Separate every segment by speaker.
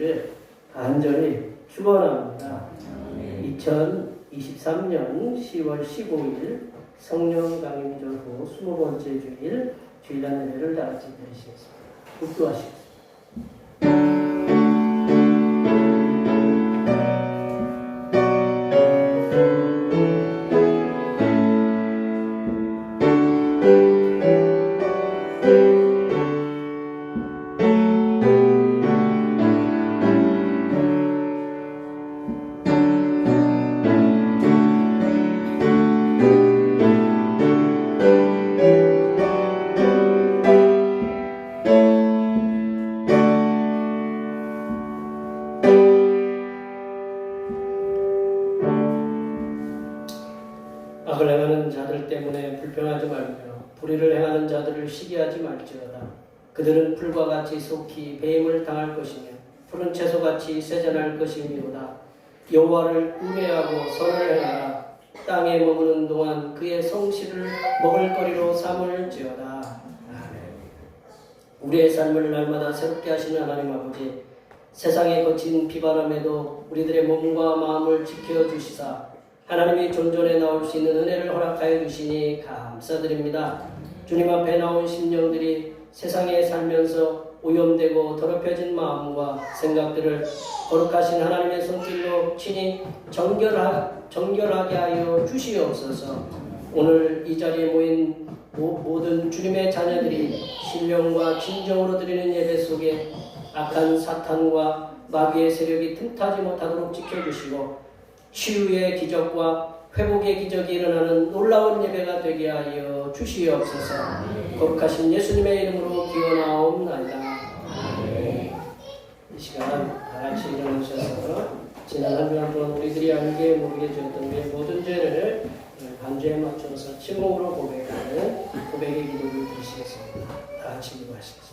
Speaker 1: 되시기를 간절히 축원합니다. 2023년 10월 15일 성령 강림절 후 20번째 주일 주일날 예배를 다 같이 드리시겠습니다. 국도하시겠습니다. 악을 행하는 자들 때문에 불평하지 말며 불의를 행하는 자들을 시기하지 말지어다. 그들은 풀과 같이 속히 배임을 당할 것이며 푸른 채소같이 세잔할 것이니로다. 여호와를 의뢰하고 선을 행하라. 땅에 머무는 동안 그의 성실을 먹을거리로 삼을지어다. 우리의 삶을 날마다 새롭게 하시는 하나님 아버지, 세상에 거친 비바람에도 우리들의 몸과 마음을 지켜주시사 하나님이 존전에 나올 수 있는 은혜를 허락하여 주시니 감사드립니다. 주님 앞에 나온 심령들이 세상에 살면서 오염되고 더럽혀진 마음과 생각들을 거룩하신 하나님의 손길로 친히 정결하게 하여 주시옵소서. 오늘 이 자리에 모인 모든 주님의 자녀들이 신령과 진정으로 드리는 예배 속에 악한 사탄과 마귀의 세력이 틈타지 못하도록 지켜주시고 치유의 기적과 회복의 기적이 일어나는 놀라운 예배가 되게 하여 주시옵소서. 거룩하신 예수님의 이름으로 기원하옵나이다. 이 시간 다같이 일어나셔서 지난 한 주간 동안 우리들이 알게 모르게 지었던 우리의 모든 죄를 간주에 맞춰서 침묵으로 고백하는 고백의 기도를 드리시겠습니다. 다같이 기도하시겠습니다.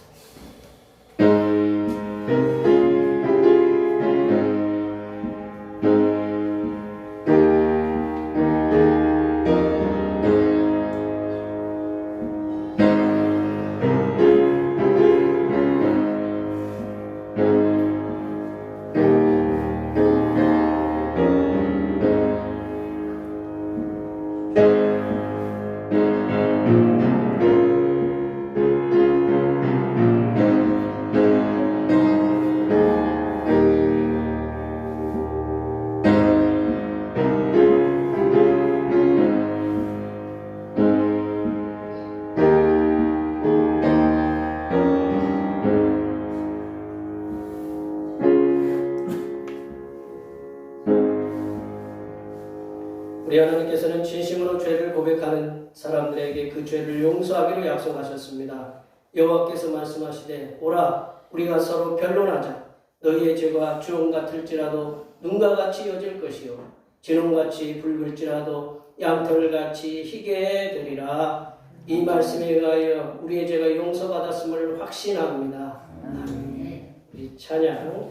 Speaker 1: 우리 하나님께서는 진심으로 죄를 고백하는 사람들에게 그 죄를 용서하기로 약속하셨습니다. 여호와께서 말씀하시되 오라 우리가 서로 변론하자. 너희의 죄가 주홍 같을지라도 눈과 같이 여질 것이요 진홍같이 붉을지라도 양털같이 희게 되리라. 이 말씀에 의하여 우리의 죄가 용서받았음을 확신합니다. 아멘. 우리 찬양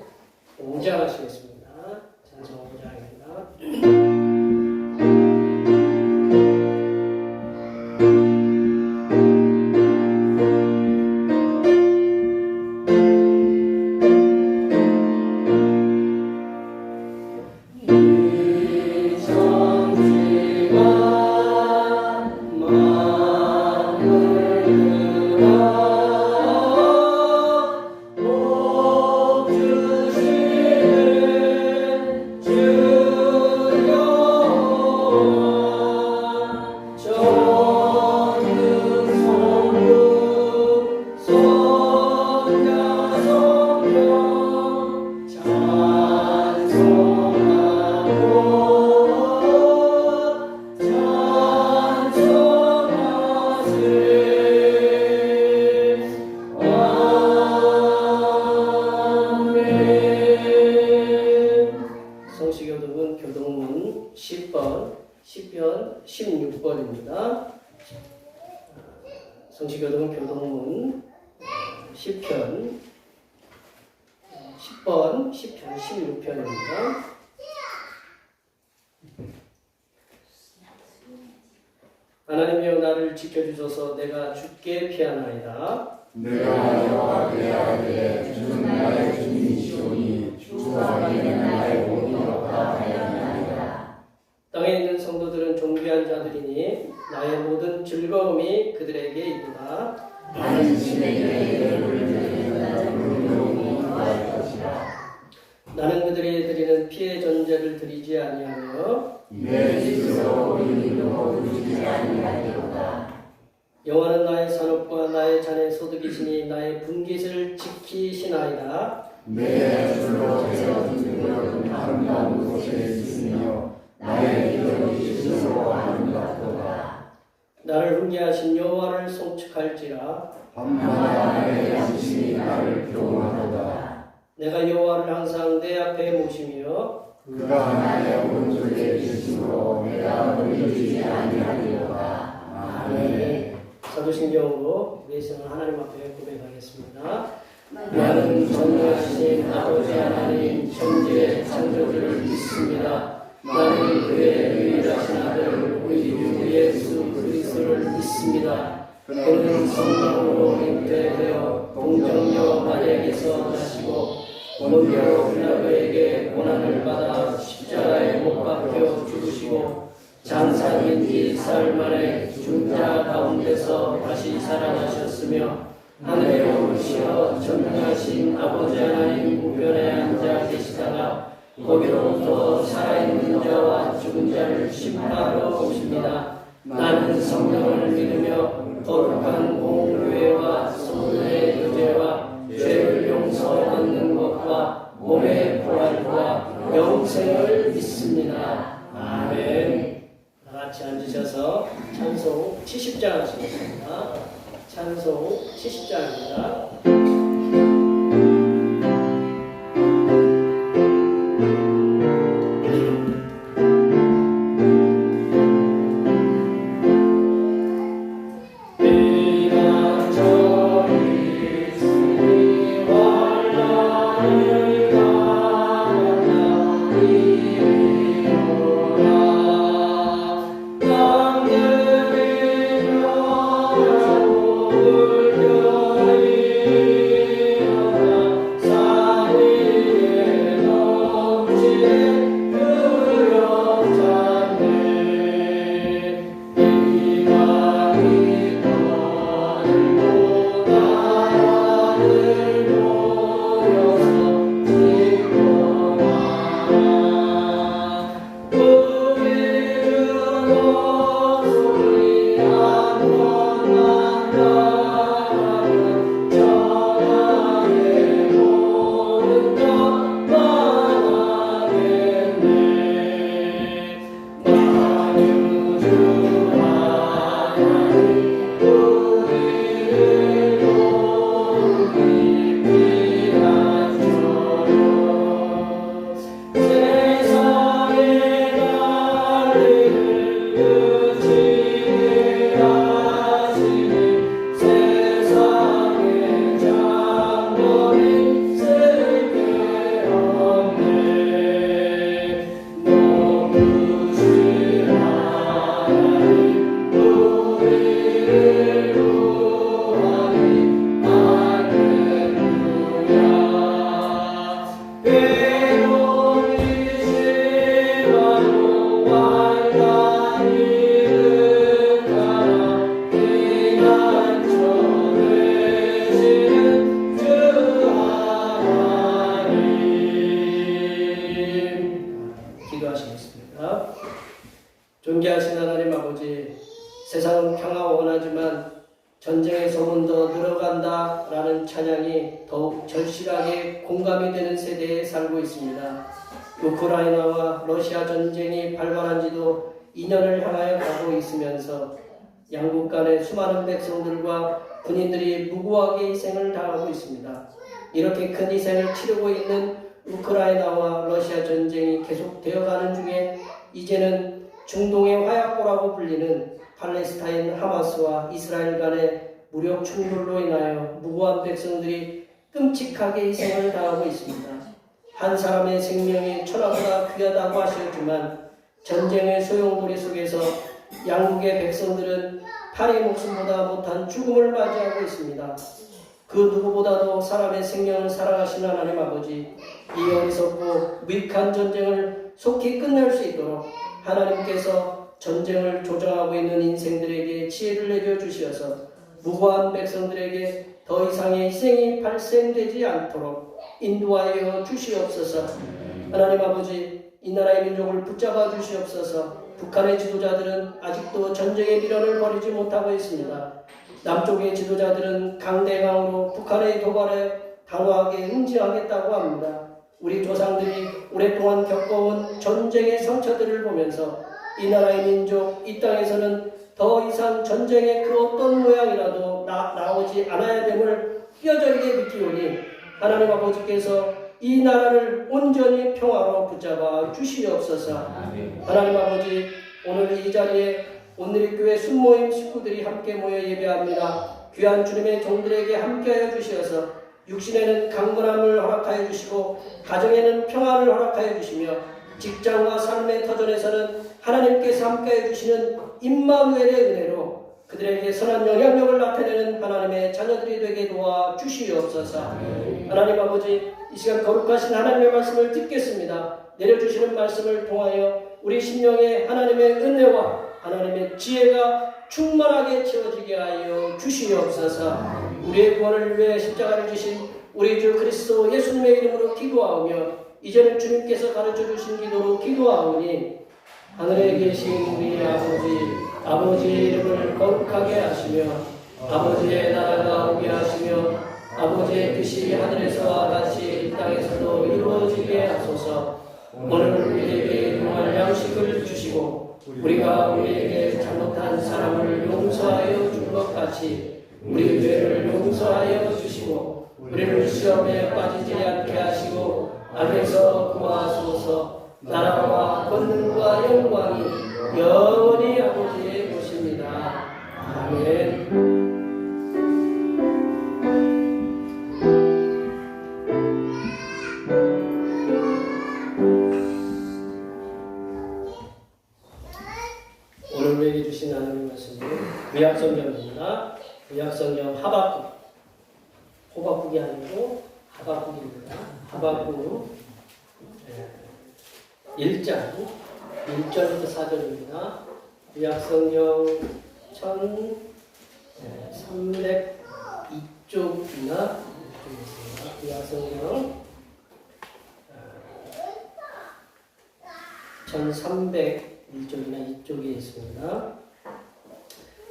Speaker 1: 5장 하시겠습니다. 찬송 5장입니다. 교동문 10번, 10편 16번입니다. 성시교동은 교동문 10편 10번, 10편 16편입니다. 하나님이여 나를 지켜주소서. 내가 죽게 피하나이다.
Speaker 2: 내가 여호와께 아뢰되 주는 나의 주님이시오니
Speaker 1: 나는 그들이 드리는 피의 전제를 드리지 아니하며
Speaker 2: 내 스스로 의인으로 누리지 아니하리로다.
Speaker 1: 여호와는 나의 산업과 나의 잔의 소득이시니 나의 분깃을 지키시나이다.
Speaker 2: 내 주로 되어진 것은 아름다운 곳에 있으며 나의 기적이 스스로 아름답도다.
Speaker 1: 나를 훈계하신 여호와를 송축할지라.
Speaker 2: 밤마다 내 양심이 나를 교훈하도다.
Speaker 1: 내가 여호와를 항상 내 앞에 모시며
Speaker 2: 그가 나의 오른쪽에 계심으로 내가 물리지 아니하리로다. 아멘.
Speaker 1: 사도신경으로 말씀을 하나님 앞에 고백하겠습니다. 나는 전능하신 아버지 하나님 천지의 창조주를 믿습니다. 나는 그의 유일하신 아들 우리 주 예수 그리스도를 믿습니다. 그는 성령으로 잉태되어 동정녀 마리아에게서 나시고 본디오 빌라도에게 고난을 받아 십자가에 못 박혀 죽으시고 장사된 지 사흘 만에 죽은 자 가운데서 다시 살아나셨으며 하늘에 오르시어 전능하신 아버지 하나님 우편에 앉아 계시다가 거기로부터 살아있는 자와 죽은 자를 심판하러 오십니다. 나는 성령을 믿으며 거룩한 공교회와 성도의 교제와 죄를 용서받는 것과 몸의 부활과 영생을 믿습니다. 아멘. 다 같이 앉으셔서 찬송 70장 하시겠습니다. 찬송 70장입니다. 기도하시겠습니다. 존귀하신 하나님 아버지, 세상은 평화가 원하지만 전쟁의 소문 더 늘어간다 라는 찬양이 더욱 절실하게 공감이 되는 세대에 살고 있습니다. 우크라이나와 러시아 전쟁이 발발한 지도 2년을 향하여 가고 있으면서 양국 간의 수많은 백성들과 군인들이 무고하게 희생을 당하고 있습니다. 이렇게 큰 희생을 치르고 있는 우크라이나와 러시아 전쟁이 계속되어가는 중에 이제는 중동의 화약고라고 불리는 팔레스타인 하마스와 이스라엘 간의 무력 충돌로 인하여 무고한 백성들이 끔찍하게 희생을 당하고 있습니다. 한 사람의 생명이 천하보다 귀하다고 하셨지만 전쟁의 소용돌이 속에서 양국의 백성들은 파리 목숨보다 못한 죽음을 맞이하고 있습니다. 그 누구보다도 사람의 생명을 사랑하시는 하나님 아버지, 이 어리석고 무익한 전쟁을 속히 끝낼 수 있도록 하나님께서 전쟁을 조정하고 있는 인생들에게 지혜를 내려주셔서 무고한 백성들에게 더 이상의 희생이 발생되지 않도록 인도하여 주시옵소서. 하나님 아버지, 이 나라의 민족을 붙잡아 주시옵소서. 북한의 지도자들은 아직도 전쟁의 미련을 버리지 못하고 있습니다. 남쪽의 지도자들은 강대강으로 북한의 도발에 단호하게 응징하겠다고 합니다. 우리 조상들이 오랫동안 겪어온 전쟁의 상처들을 보면서 이 나라의 민족, 이 땅에서는 더 이상 전쟁의 그 어떤 모양이라도 나오지 않아야 됨을 뼈저리게 믿기오니 하나님 아버지께서 이 나라를 온전히 평화로 붙잡아 주시옵소서. 하나님 아버지, 오늘 이 자리에 온누리교회 순모임 식구들이 함께 모여 예배합니다. 귀한 주님의 종들에게 함께하여 주시어서 육신에는 강건함을 허락하여 주시고 가정에는 평안을 허락하여 주시며 직장과 삶의 터전에서는 하나님께서 함께하여 주시는 임마누엘의 은혜로 그들에게 선한 영향력을 나타내는 하나님의 자녀들이 되게 도와 주시옵소서. 하나님 아버지, 이 시간 거룩하신 하나님의 말씀을 듣겠습니다. 내려주시는 말씀을 통하여 우리 심령에 하나님의 은혜와 하나님의 지혜가 충만하게 채워지게 하여 주시옵소서. 우리의 구원을 위해 십자가를 지신 우리 주 그리스도 예수님의 이름으로 기도하오며 이제는 주님께서 가르쳐 주신 기도로 기도하오니 하늘에 계신 우리 아버지의 이름을 거룩하게 하시며 아버지의 나라가 오게 하시며 아버지의 뜻이 하늘에서와 같이 이 땅에서도 이루어지게 하소서. 오늘 우리에게 용할 양식을 주시고 우리가 우리에게 잘못한 사람을 용서하여 준 것 같이 우리 죄를 용서하여 주시고 우리를 시험에 빠지지 않게 하시고 악에서 구하소서. 나라와 권능과 영광이 영원히 아버지의 것입니다. 아멘. 오늘 우리에게 주신 하나님의 말씀은 구약성경입니다. 구약성경 호박국이 아니고 하박국입니다. 하박국 1장 1절부터 4절입니다. 구약성경 1302쪽이나 구약성경 1301쪽이나 이쪽에 있습니다.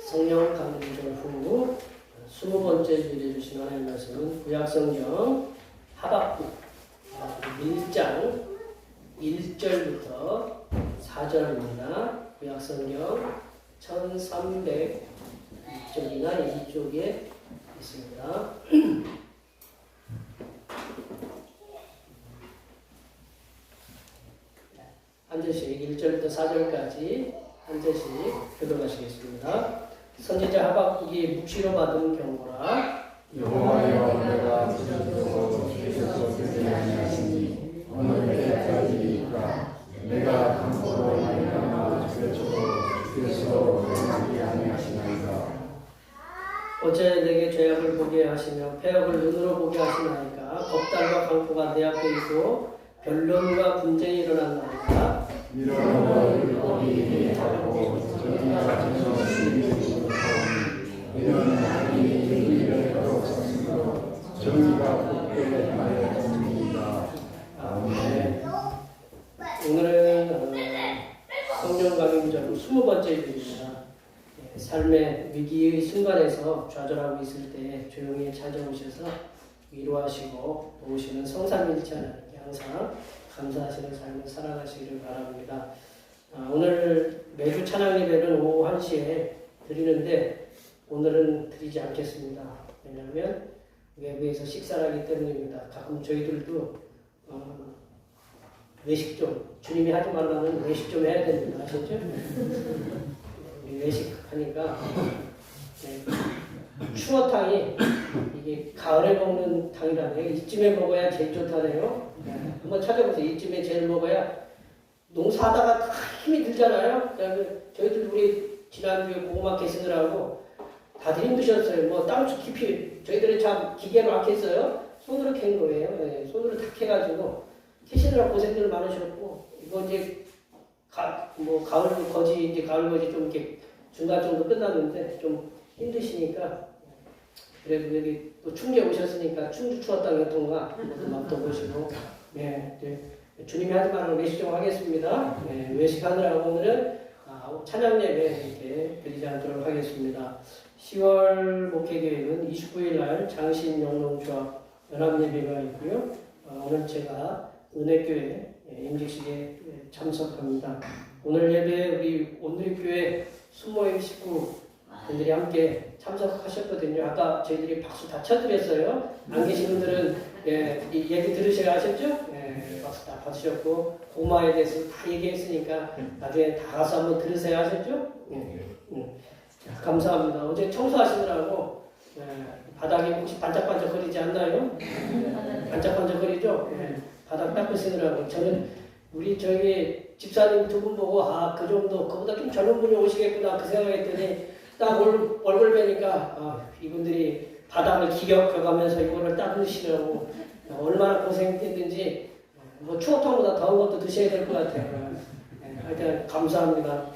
Speaker 1: 성령 강림절 후 20번째 주일에 주신 하나님의 말씀은 구약성경 하박국 1장 1절부터 4절입니다. 구약성경 1302쪽이나 이쪽에 있습니다. 한 절씩 1절부터 4절까지 한 절씩 교독하시겠습니다. 선지자 하박국이 묵시로 받은 경고라.
Speaker 2: 여호와여, 내가 주께서 주께서 듣지 아니하시니 어느 때까지이까 내가 강포로 말미암아 주께서도 행하지 아니하시나이까.
Speaker 1: 어째 내게 죄악을 보게 하시며 폐역을 눈으로 보게 하시나이까. 겁달과 강포가 내 앞에 있고 변론과 분쟁이 일어났나이까.
Speaker 2: 이러므로 율법이 하고 정의가 정의를 이는 하나님이 의를 거룩하시고 정의가 복되게 하여 줍니다. 아멘.
Speaker 1: 오늘은 성령 강림절 20번째 주일입니다. 삶의 위기의 순간에서 좌절하고 있을 때 조용히 찾아오셔서 위로하시고 도우시는 성삼일체 하나님께 항상 감사하시는 삶을 살아가시기를 바랍니다. 오늘 매주 찬양 예배는 오후 1시에 드리는데 오늘은 드리지 않겠습니다. 왜냐하면 외부에서 식사를 하기 때문입니다. 가끔 저희들도 외식 좀, 주님이 하지 말라는 외식 좀 해야 됩니다. 아시죠? 우리 외식하니까 추어탕이 이게 가을에 먹는 탕이라네요. 이쯤에 먹어야 제일 좋다네요. 한번 찾아보세요. 이쯤에 제일 먹어야 농사하다가 다 힘이 들잖아요. 저희들 우리 지난주에 고구마 캐시느라고 다들 힘드셨어요. 뭐 땅수 깊이 저희들은 참 기계로 안 캤어요. 손으로 캔 거예요. 네, 손으로 다 캐가지고 캐시느라 고생들 많으셨고 이거 이제 가을 거지 좀 이렇게 중간 정도 끝났는데 좀 힘드시니까 그래도 여기 또 충주에 오셨으니까 충주 추웠다는 교통과 이것도 맛도 보시고, 네, 주님이 하지 말라는 외식 좀 하겠습니다. 네, 외식하느라고 오늘은 찬양 예배 이렇게 드리지 않도록 하겠습니다. 10월 목회계획은 29일 날 장신 영농조합 연합 예배가 있고요. 오늘 제가 은혜교회 임직식에 참석합니다. 오늘 예배에 우리 온누리교회 순모임 식구분들이 함께 참석하셨거든요. 아까 저희들이 박수 다 쳐드렸어요. 안 계신 분들은 이 얘기 들으셔야 아셨죠? 박수 다 받으셨고 고마에 대해서 다 얘기했으니까 나중에 다 가서 한번 들으세요. 아셨죠? 감사합니다. 어제 청소하시느라고 바닥이 혹시 반짝반짝거리지 않나요? 반짝반짝거리죠? 바닥 닦으시느라고 저는 저희 집사님 두 분 보고 그 정도 그보다 좀 젊은 분이 오시겠구나 그 생각했더니 딱 얼굴 뵈니까 이분들이 바닥을 기격해가면서 이거를 닦으시려고 얼마나 고생했는지 뭐 추어탕보다 더한 것도 드셔야 될 것 같아요. 하여튼 감사합니다.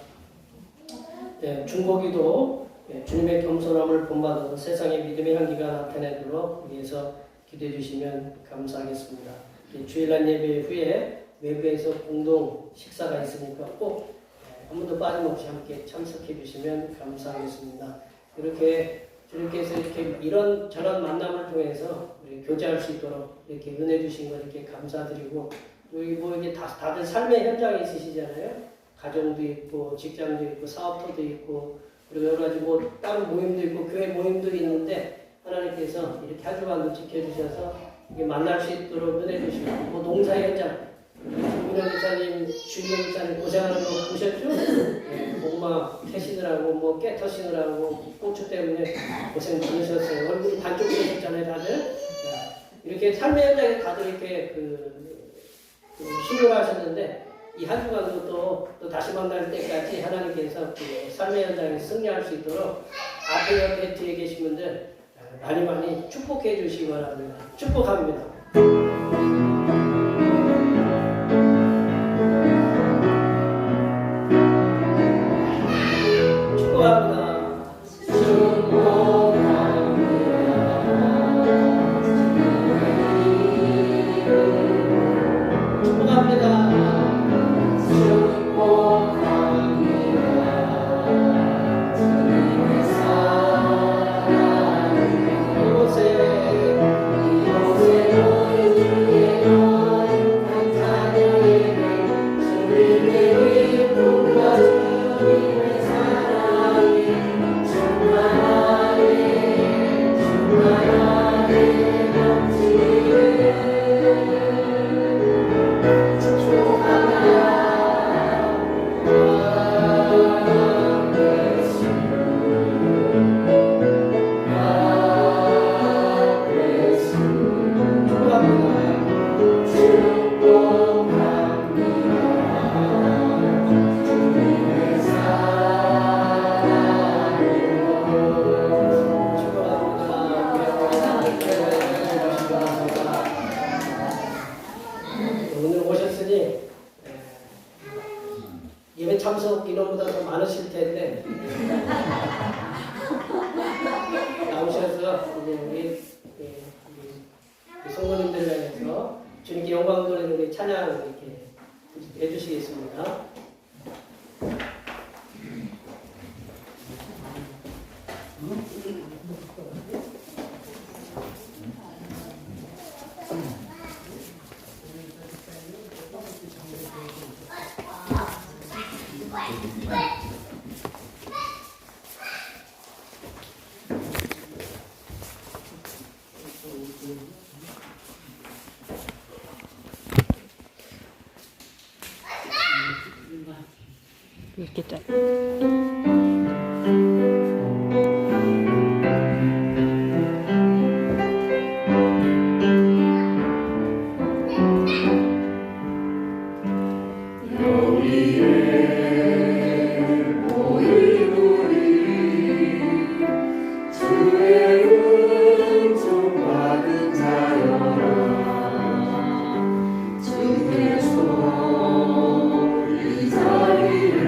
Speaker 1: 중고기도 주님의 겸손함을 본받아서 세상의 믿음의 향기가 나타내도록 위해서 기도해 주시면 감사하겠습니다. 주일날 예배 후에 외부에서 공동 식사가 있으니까 꼭 아무도 빠짐없이 함께 참석해 주시면 감사하겠습니다. 이렇게 주님께서 이렇게 이런저런 만남을 통해서 우리 교제할 수 있도록 이렇게 은혜 주신 거 이렇게 감사드리고 여기 이게 다들 삶의 현장에 있으시잖아요. 가정도 있고 직장도 있고 사업터도 있고 그리고 여러 가지 다른 모임도 있고 교회 모임들이 있는데 하나님께서 이렇게 한 주간도 지켜주셔서 이게 만날 수 있도록 은혜 주시고 농사 현장 김문현 목사님, 주임 목사님 고생하는 거 보셨죠? 목마 캐시느라고 깨 터시느라고 고추 때문에 고생 많으셨어요. 얼굴이 반쪽이셨잖아요, 다들. 이렇게 삶의 현장에 다들 이렇게 수고하셨는데 이 한 주간도 또 다시 만날 때까지 하나님께서 삶의 현장에 승리할 수 있도록 앞에 옆에 뒤에 계신 분들 많이 축복해 주시기 바랍니다. 축복합니다. 예배 참석 인원보다 더 많으실 텐데 나오셔서 우리 성도님들 위해서 주님께 영광 돌리는 우리 찬양 이렇게 해주시겠습니다.
Speaker 3: 이렇게 짜.
Speaker 2: 주께서 이 자리에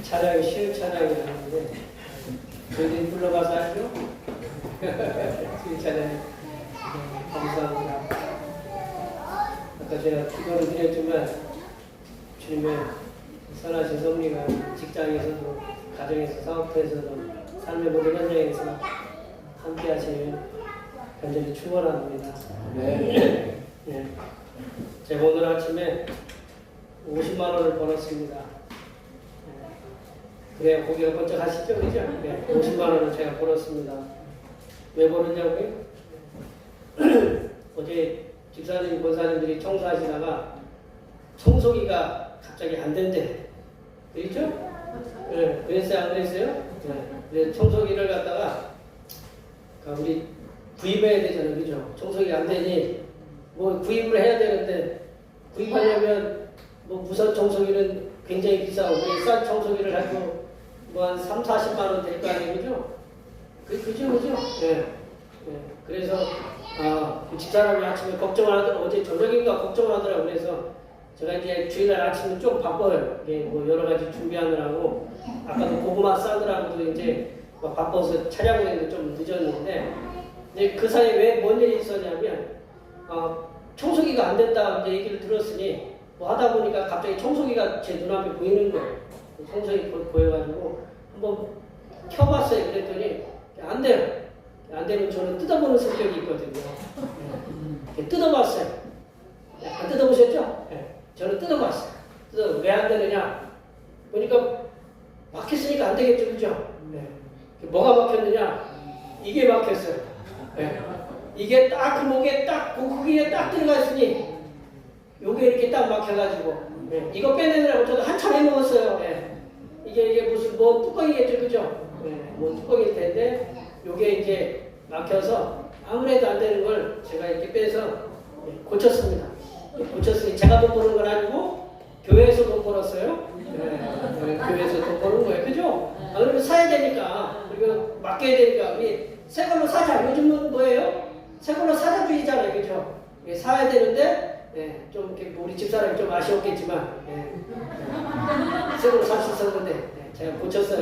Speaker 1: 차량이 시흥 차량이라는데 저희들이 불러가서 알죠? 시흥 차량 감사합니다. 아까 제가 기도를 드렸지만 주님의 선하신 섭리가 직장에서도 가정에서 사업터에서도 삶의 모든 현장에서 함께 하시는 간절히 축원합니다. 네. 네. 제가 오늘 아침에 50만 원을 벌었습니다. 그래야 고개가 번쩍 하시죠, 그죠? 네, 50만 원을 제가 벌었습니다. 왜 벌었냐고요? 어제 집사님, 권사님들이 청소하시다가 청소기가 갑자기 안 된대. 그렇죠? 네, 그랬어요, 안 그랬어요? 네. 그래서 청소기를 갖다가 우리 구입해야 되잖아요, 그죠? 청소기가 안 되니 뭐 구입을 해야 되는데 구입하려면 뭐 무선 청소기는 굉장히 비싸고 싼 청소기를 가지고 뭐 한 3, 40만 원 될 거 아니에요, 그죠? 그죠? 네. 네. 그래서 그 집사람이 아침에 걱정을 하더라고. 어제 저녁인가 걱정을 하더라고. 그래서 제가 이제 주일날 아침에 좀 바빠요. 뭐 여러 가지 준비하느라고 아까도 고구마 싸느라고도 이제 막 바빠서 차량을 좀 늦었는데 이제 그 사이에 왜 뭔 일이 있었냐면 청소기가 안 됐다 이제 얘기를 들었으니 뭐 하다 보니까 갑자기 청소기가 제 눈앞에 보이는 거예요. 청소기 보여가지고 한번 켜봤어요. 그랬더니 안 돼요. 안 되면 저는 뜯어보는 성격이 있거든요. 네. 뜯어봤어요. 안 뜯어보셨죠? 네. 저는 뜯어봤어요. 왜 안 되느냐? 보니까 막혔으니까 안 되겠죠, 그죠? 네. 뭐가 막혔느냐? 이게 막혔어요. 네. 이게 딱 그 목에 딱 그 크기에 딱 들어가 있으니 요게 이렇게 딱 막혀가지고 네. 이거 빼내느라고 저도 한참 해먹었어요. 네. 뭐 뚜껑이겠죠, 그죠? 네, 뭐 뚜껑일 텐데 요게 이제 막혀서 아무래도 안 되는 걸 제가 이렇게 빼서 고쳤습니다. 고쳤으니 제가 돈 버는 건 아니고 교회에서 돈 벌었어요. 교회에서 돈 버는 거예요, 그죠? 아, 그러면 사야 되니까 그리고 맡겨야 되니까 우리 새 걸로 사자. 요즘은 뭐예요? 새 걸로 사자주의잖아요, 그죠? 사야 되는데 좀 이렇게 우리 집사람이 좀 아쉬웠겠지만 새 걸로 살 수 있었는데 제가 고쳤어요.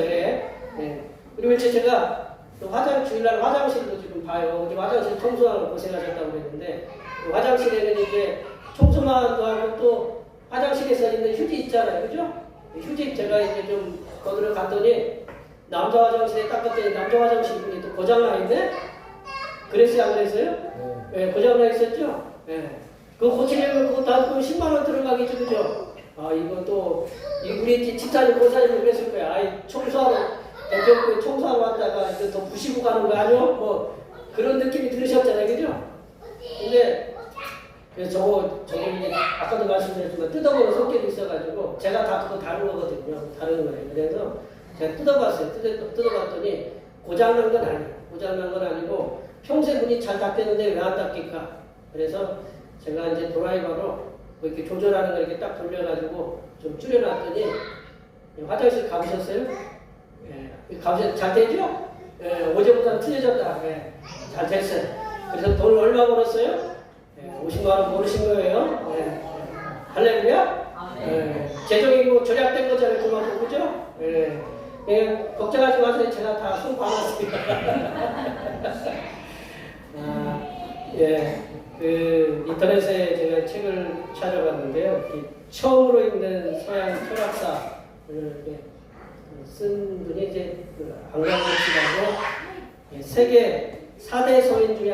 Speaker 1: 그리고 이제 제가 또 주일날 화장실도 지금 봐요. 어제 화장실 청소하고 고생하셨다고 그랬는데 화장실에는 이제 청소만도 하고 또 화장실에서 있는 휴지 있잖아요, 그죠? 휴지 제가 이제 좀 거들어 갔더니 남자 화장실에 닦았더니 남자 화장실 분이 또 고장나 있네? 그랬어요, 안 그랬어요? 네, 고장나 있었죠? 네. 그거 고치려면 그거 다 10만 원 들어가겠죠, 그죠? 아, 이거 또 우리 집사님, 고사님이 그랬을 거야. 아이, 대표교회 청소하러 왔다가 이제 더 부시고 가는 거 아니요? 뭐 그런 느낌이 들으셨잖아요, 그죠? 근데 저거 이제 아까도 말씀드렸지만 뜯어보는 성격이 있어가지고 제가 다 그거 다른 거거든요. 다른 거예요. 그래서 제가 뜯어봤어요. 뜯어봤더니 고장난 건 아니에요. 고장난 건 아니고 평소에 문이 잘 닫혔는데 왜 안 닫힐까? 그래서 제가 이제 드라이버로 뭐 이렇게 조절하는 걸 이렇게 딱 돌려가지고 좀 줄여놨더니 화장실 가보셨어요? 가보셨 잘 되죠? 어제보다 틀려졌다. 잘 됐어요. 그래서 돈 얼마 벌었어요? 50만 원 모르신 거예요? 할렐루야? 재정이고 조작된 거잖아요, 그만큼, 그죠? 걱정하지 마세요. 제가 다 손 봐놨습니다. 그 인터넷에 제가 책을 찾아봤는데요. 처음으로 읽는 서양 철학사를 쓴 분이 이제 안광복씨라고 세계 4대 서인 중에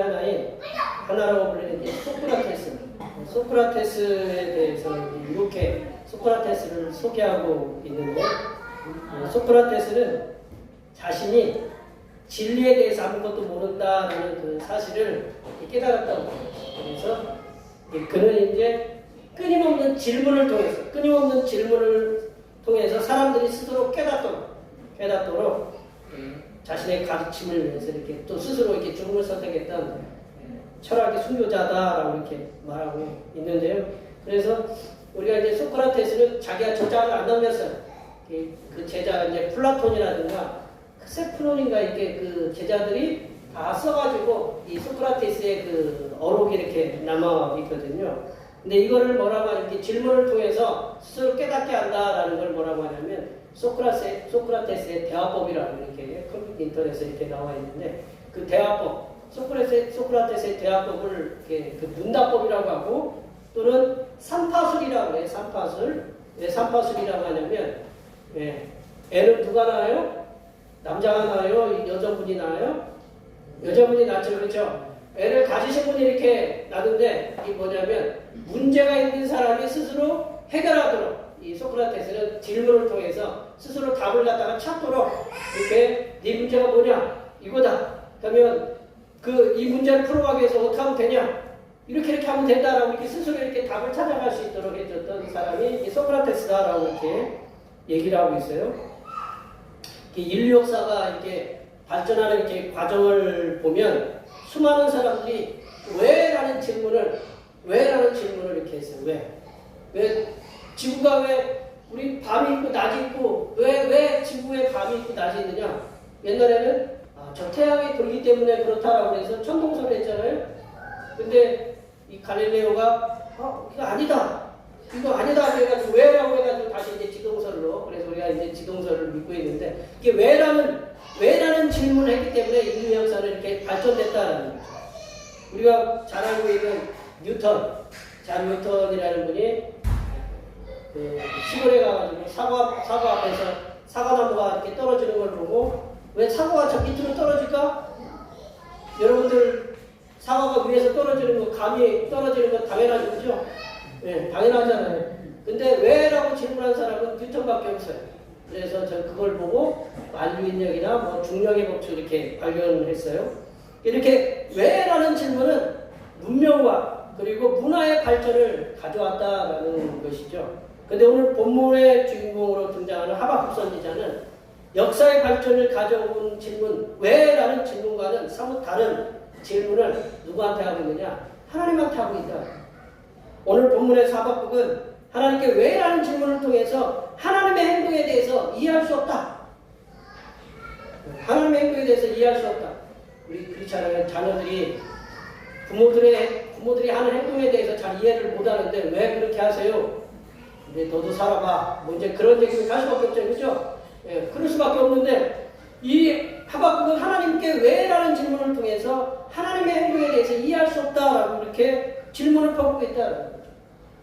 Speaker 1: 하나라고 불리는 소크라테스. 소크라테스에 대해서 이렇게 소크라테스를 소개하고 있는데 소크라테스는 자신이 진리에 대해서 아무것도 모른다라는 그 사실을 깨달았다고 합니다. 그래서 그는 이제 끊임없는 질문을 통해서 사람들이 스스로 깨닫도록 자신의 가르침을 위해서 이렇게 또 스스로 이렇게 죽음을 선택했던 철학의 순교자다라고 이렇게 말하고 있는데요. 그래서 우리가 이제 소크라테스는 자기가 저작을 안 남겼어요. 그 제자 이제 플라톤이라든가 세프론인가 이렇게 그 제자들이 다 써가지고 이 소크라테스의 그 어록이 이렇게 남아 있거든요. 근데 이거를 뭐라고 하냐면 이렇게 질문을 통해서 스스로 깨닫게 한다라는 걸 뭐라고 하냐면 소크라테스의 대화법이라고 이렇게 인터넷에 이렇게 나와 있는데 그 대화법, 소크라테스의 대화법을 이렇게 그 문답법이라고 하고 또는 삼파술이라고 해요. 삼파술. 왜 삼파술이라고 하냐면 애는 누가 낳아요? 남자가 낳아요? 여자분이 낳아요? 여자분이 낳죠, 그렇죠? 애를 가지신 분이 이렇게 낳는데 이게 뭐냐면 문제가 있는 사람이 스스로 해결하도록 이 소크라테스는 질문을 통해서 스스로 답을 갖다가 찾도록 이렇게 네 문제가 뭐냐? 이거다. 그러면 이 문제를 풀어가기 위해서 어떻게 하면 되냐? 이렇게 하면 된다라고 이렇게 스스로 이렇게 답을 찾아갈 수 있도록 해줬던 사람이 이 소크라테스다라고 이렇게 얘기를 하고 있어요. 인류 역사가 이렇게 발전하는 이렇게 과정을 보면 수많은 사람들이 왜라는 질문을 이렇게 했어요. 왜 지구가 왜 우리 밤이 있고 낮이 있고 왜 지구에 밤이 있고 낮이 있느냐? 옛날에는 저 태양이 돌기 때문에 그렇다라고 해서 천동설을 했잖아요. 근데 이 갈릴레오가 이거 아니다. 그래가지고 왜라고 해가지고 다시 이제 지동설로 그래서 우리가 이제 지동설을 믿고 있는데 이게 왜라는 질문을 했기 때문에 인류 역사는 이렇게 발전됐다라는 거죠. 우리가 잘 알고 있는 잔 뉴턴이라는 분이 시골에 가가지고 사과 앞에서 사과나무가 이렇게 떨어지는 걸 보고 왜 사과가 저 밑으로 떨어질까? 여러분들 사과가 위에서 떨어지는 거, 감이 떨어지는 거 당연하죠, 그죠? 당연하잖아요. 근데 왜라고 질문한 사람은 뉴턴밖에 없어요. 그래서 저 그걸 보고 만유인력이나 뭐 중력의 법칙 이렇게 발견을 했어요. 이렇게 왜라는 질문은 문명과 그리고 문화의 발전을 가져왔다라는 것이죠. 근데 오늘 본문의 주인공으로 등장하는 하박국 선지자는 역사의 발전을 가져온 질문, 왜? 라는 질문과는 사뭇 다른 질문을 누구한테 하고 있느냐? 하나님한테 하고 있다. 오늘 본문의 하박국은 하나님께 왜? 라는 질문을 통해서 하나님의 행동에 대해서 이해할 수 없다. 하나님의 행동에 대해서 이해할 수 없다. 우리 그렇잖아요. 자녀들이 부모들이 하는 행동에 대해서 잘 이해를 못하는데 왜 그렇게 하세요? 근데 너도 살아봐. 뭐 이제 그런 얘기를 할 수밖에 없죠. 그죠? 예, 그럴 수밖에 없는데 이 하박국은 하나님께 왜? 라는 질문을 통해서 하나님의 행동에 대해서 이해할 수 없다라고 이렇게 질문을 펴고 있다.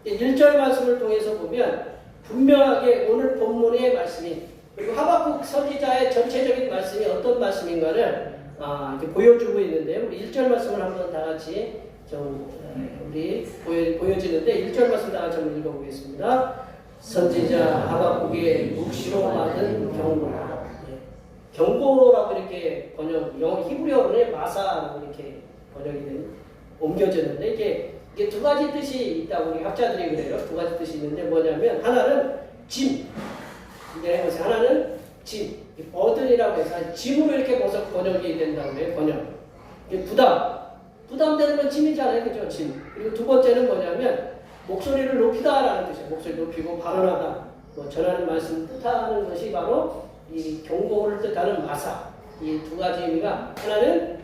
Speaker 1: 1절 말씀을 통해서 보면 분명하게 오늘 본문의 말씀이 그리고 하박국 선지자의 전체적인 말씀이 어떤 말씀인가를 이렇게 보여주고 있는데요. 우리 1절 말씀을 한번 다 같이 우리 보여지는데 1절 말씀 다 같이 한번 읽어보겠습니다. 선지자 하박국의 묵시로 받은 경고라. 경고라고 이렇게 영어 히브리어로는 마사라고 이렇게 번역이 옮겨졌는데 이게 두 가지 뜻이 있다고 우리 학자들이 그래요. 두 가지 뜻이 있는데 뭐냐면 하나는 짐. 하나는 짐. 버든이라고 해서 짐으로 이렇게 번역이 된다고 해요. 번역. 부담되는 건 짐이잖아요. 그죠? 짐. 그리고 두 번째는 뭐냐면 목소리를 높이다라는 뜻이에요. 목소리 높이고 발언하다. 뭐 전하는 말씀 뜻하는 것이 바로 이 경고를 뜻하는 마사. 이 두 가지 의미가 하나는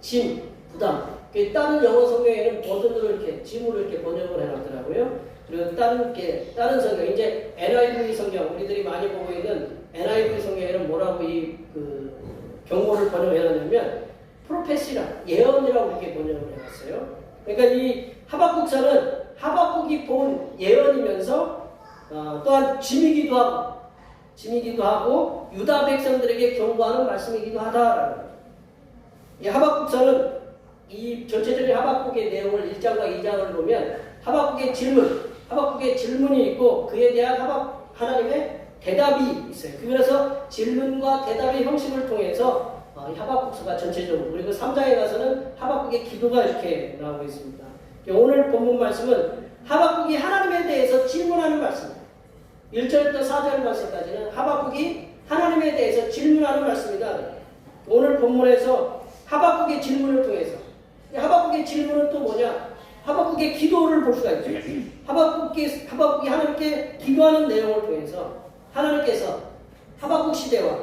Speaker 1: 짐, 부담. 다른 영어 성경에는 버든으로 이렇게 짐으로 이렇게 번역을 해놨더라고요. 그리고 다른 성경 이제 NIV 성경 우리들이 많이 보고 있는 NIV 성경에는 뭐라고 그 경고를 번역해놨냐면 프로페시라 예언이라고 이렇게 번역을 해놨어요. 그러니까 이 하박국서는 하박국이 본 예언이면서 또한 짐이기도 하고 유다 백성들에게 경고하는 말씀이기도 하다라는 거죠. 이 하박국서는 이 전체적인 하박국의 내용을 1장과 2장을 보면 하박국의 질문이 있고 그에 대한 하나님의 대답이 있어요. 그래서 질문과 대답의 형식을 통해서 이 하박국서가 전체적으로 그리고 3장에 가서는 하박국의 기도가 이렇게 나오고 있습니다. 오늘 본문 말씀은 하박국이 하나님에 대해서 질문하는 말씀입니다. 1절부터 4절 말씀까지는 하박국이 하나님에 대해서 질문하는 말씀이다. 오늘 본문에서 하박국의 질문을 통해서 하박국의 질문은 또 뭐냐? 하박국의 기도를 볼 수가 있죠. 하박국이 하나님께 기도하는 내용을 통해서 하나님께서 하박국 시대와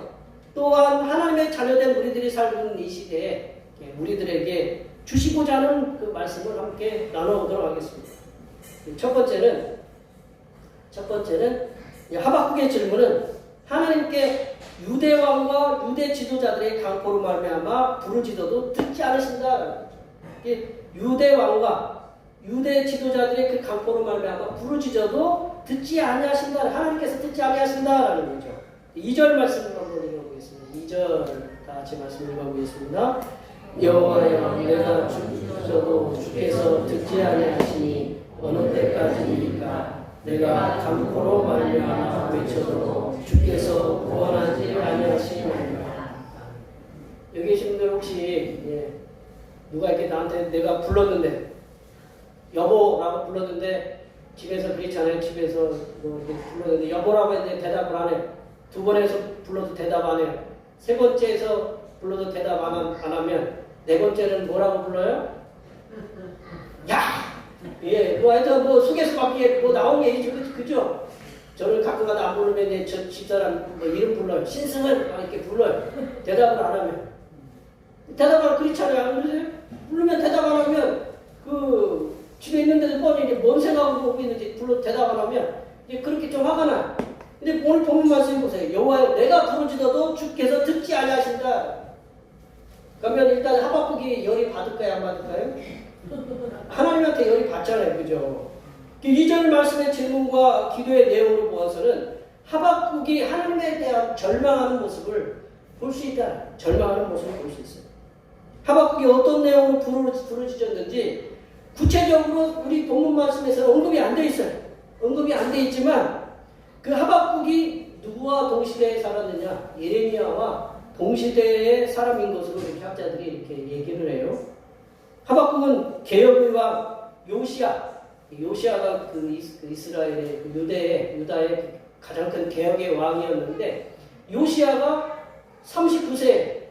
Speaker 1: 또한 하나님의 자녀된 우리들이 살고 있는 이 시대에 우리들에게 주시고자 하는 그 말씀을 함께 나눠보도록 하겠습니다. 첫 번째는 하박국의 질문은 하나님께 유대왕과 유대 지도자들의 강포로 말미암아 부르짖어도 듣지 않으신다. 유대왕과 유대 지도자들의 그 강포로 말미암아 부르짖어도 듣지 아니하신다. 하나님께서 듣지 아니하신다라는 거죠. 2절 말씀을 한번 읽어보겠습니다. 2절 다 같이 말씀 읽어보겠습니다. 여호와여 내가 부르짖어도 주께서 듣지 아니하시니 어느 때까지니까 내가 강포로 말미암아 외쳐도 주께서 구원하지 아니하시니까. 여기 계신 분들 혹시 누가 이렇게 나한테 내가 불렀는데 여보라고 불렀는데 집에서 그렇잖아요. 집에서 뭐 이렇게 불렀는데 여보라고 했는데 대답을 안 해. 두 번에서 불러도 대답 안 해요. 세 번째에서 불러도 대답 안 하면 네 번째는 뭐라고 불러요? 야! 뭐 하여튼 뭐 속에서 밖에 뭐 나온 게 있죠. 그죠? 저를 가끔가다 안 부르면 이제 저 집사람 뭐 이름 불러요. 신승은 이렇게 불러요. 대답을 안 하면. 대답을 그렇잖아요. 안 그러세요? 부르면 대답 안 하면 그 집에 있는데도 뻔히 이제 뭔 생각으로 보고 있는지 불러 대답 안 하면 이제 그렇게 좀 화가 나요. 근데 오늘 본문 말씀 보세요. 여호와여 내가 부르짖어도 주께서 듣지 아니하신다. 그러면 일단 하박국이 열이 받을까요? 안 받을까요? 하나님한테 열이 받잖아요. 그죠? 2절 말씀의 질문과 기도의 내용으로 보아서는 하박국이 하나님에 대한 절망하는 모습을 볼 수 있다. 절망하는 모습을 볼 수 있어요. 하박국이 어떤 내용으로 부르짖었는지 구체적으로 우리 본문 말씀에서는 언급이 안 돼 있어요. 언급이 안 돼 있지만 그 하박국이 누구와 동시대에 살았느냐? 예레미야와 동시대의 사람인 것으로 이렇게 학자들이 이렇게 얘기를 해요. 하박국은 개혁의 왕 요시아가 그 이스라엘의 유다의 가장 큰 개혁의 왕이었는데 요시야가 39세.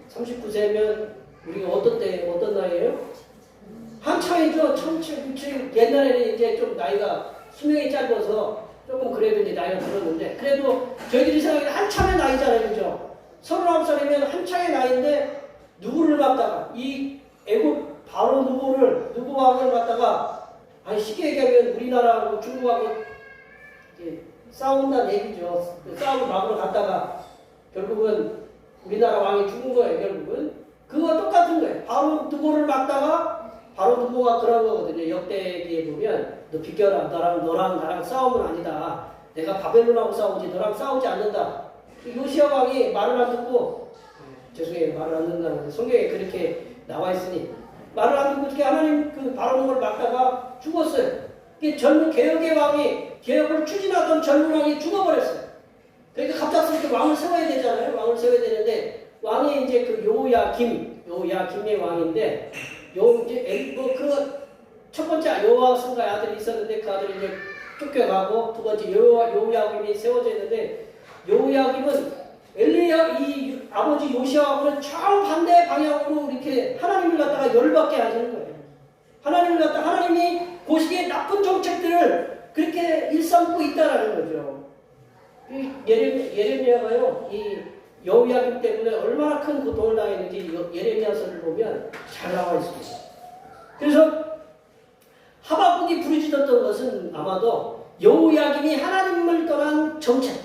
Speaker 1: 39세면 우리가 어떤 나이예요? 한창이죠. 옛날에는 이제 좀 나이가 수명이 짧아서 조금 그래도 이제 나이가 들었는데, 그래도 저희들이 생각하기에 한참의 나이잖아요, 그죠? 39살이면 한창의 나이인데 누구를 갖다가 이 애국 바로 누구 왕을 갖다가 아니 쉽게 얘기하면 우리나라하고 중국하고 이제 싸운다는 얘기죠. 싸움을 막으러 갔다가 결국은 우리나라 왕이 죽은 거예요. 결국은 그거와 똑같은 거예요. 바로 누구를 막다가 바로 누구가 그런 거거든요. 역대기에 보면 너 비켜라. 너랑 나랑 싸움은 아니다. 내가 바벨론하고 싸우지 너랑 싸우지 않는다. 요시야 왕이 말을 안 듣고 죄송해요. 말을 안 듣는다는 성경에 그렇게 나와 있으니 말을 안 듣고 어떻게 하나님 그 바로를 막다가 죽었어요. 이게 젊은 개혁의 왕이 개혁을 추진하던 젊은 왕이 죽어버렸어요. 그러니까 갑작스럽게 왕을 세워야 되잖아요. 왕을 세워야 되는데 왕이 이제 그 요야김의 왕인데 이제 그 첫 번째 요아스가 아들이 있었는데 그 아들이 이제 쫓겨가고 두 번째 요야김이 세워져 있는데 요야김은 이 아버지 요시아하고는 정반대 방향으로 이렇게 하나님을 갖다가 열받게 하시는 거예요. 하나님을 갖다가 하나님이 보시기에 나쁜 정책들을 그렇게 일삼고 있다라는 거죠. 이 예레미야가요, 이 여호야김 때문에 얼마나 큰 고통을 당했는지 예레미야서를 보면 잘 나와 있습니다. 그래서 하박국이 부르짖었던 것은 아마도 여호야김이 하나님을 떠난 정책,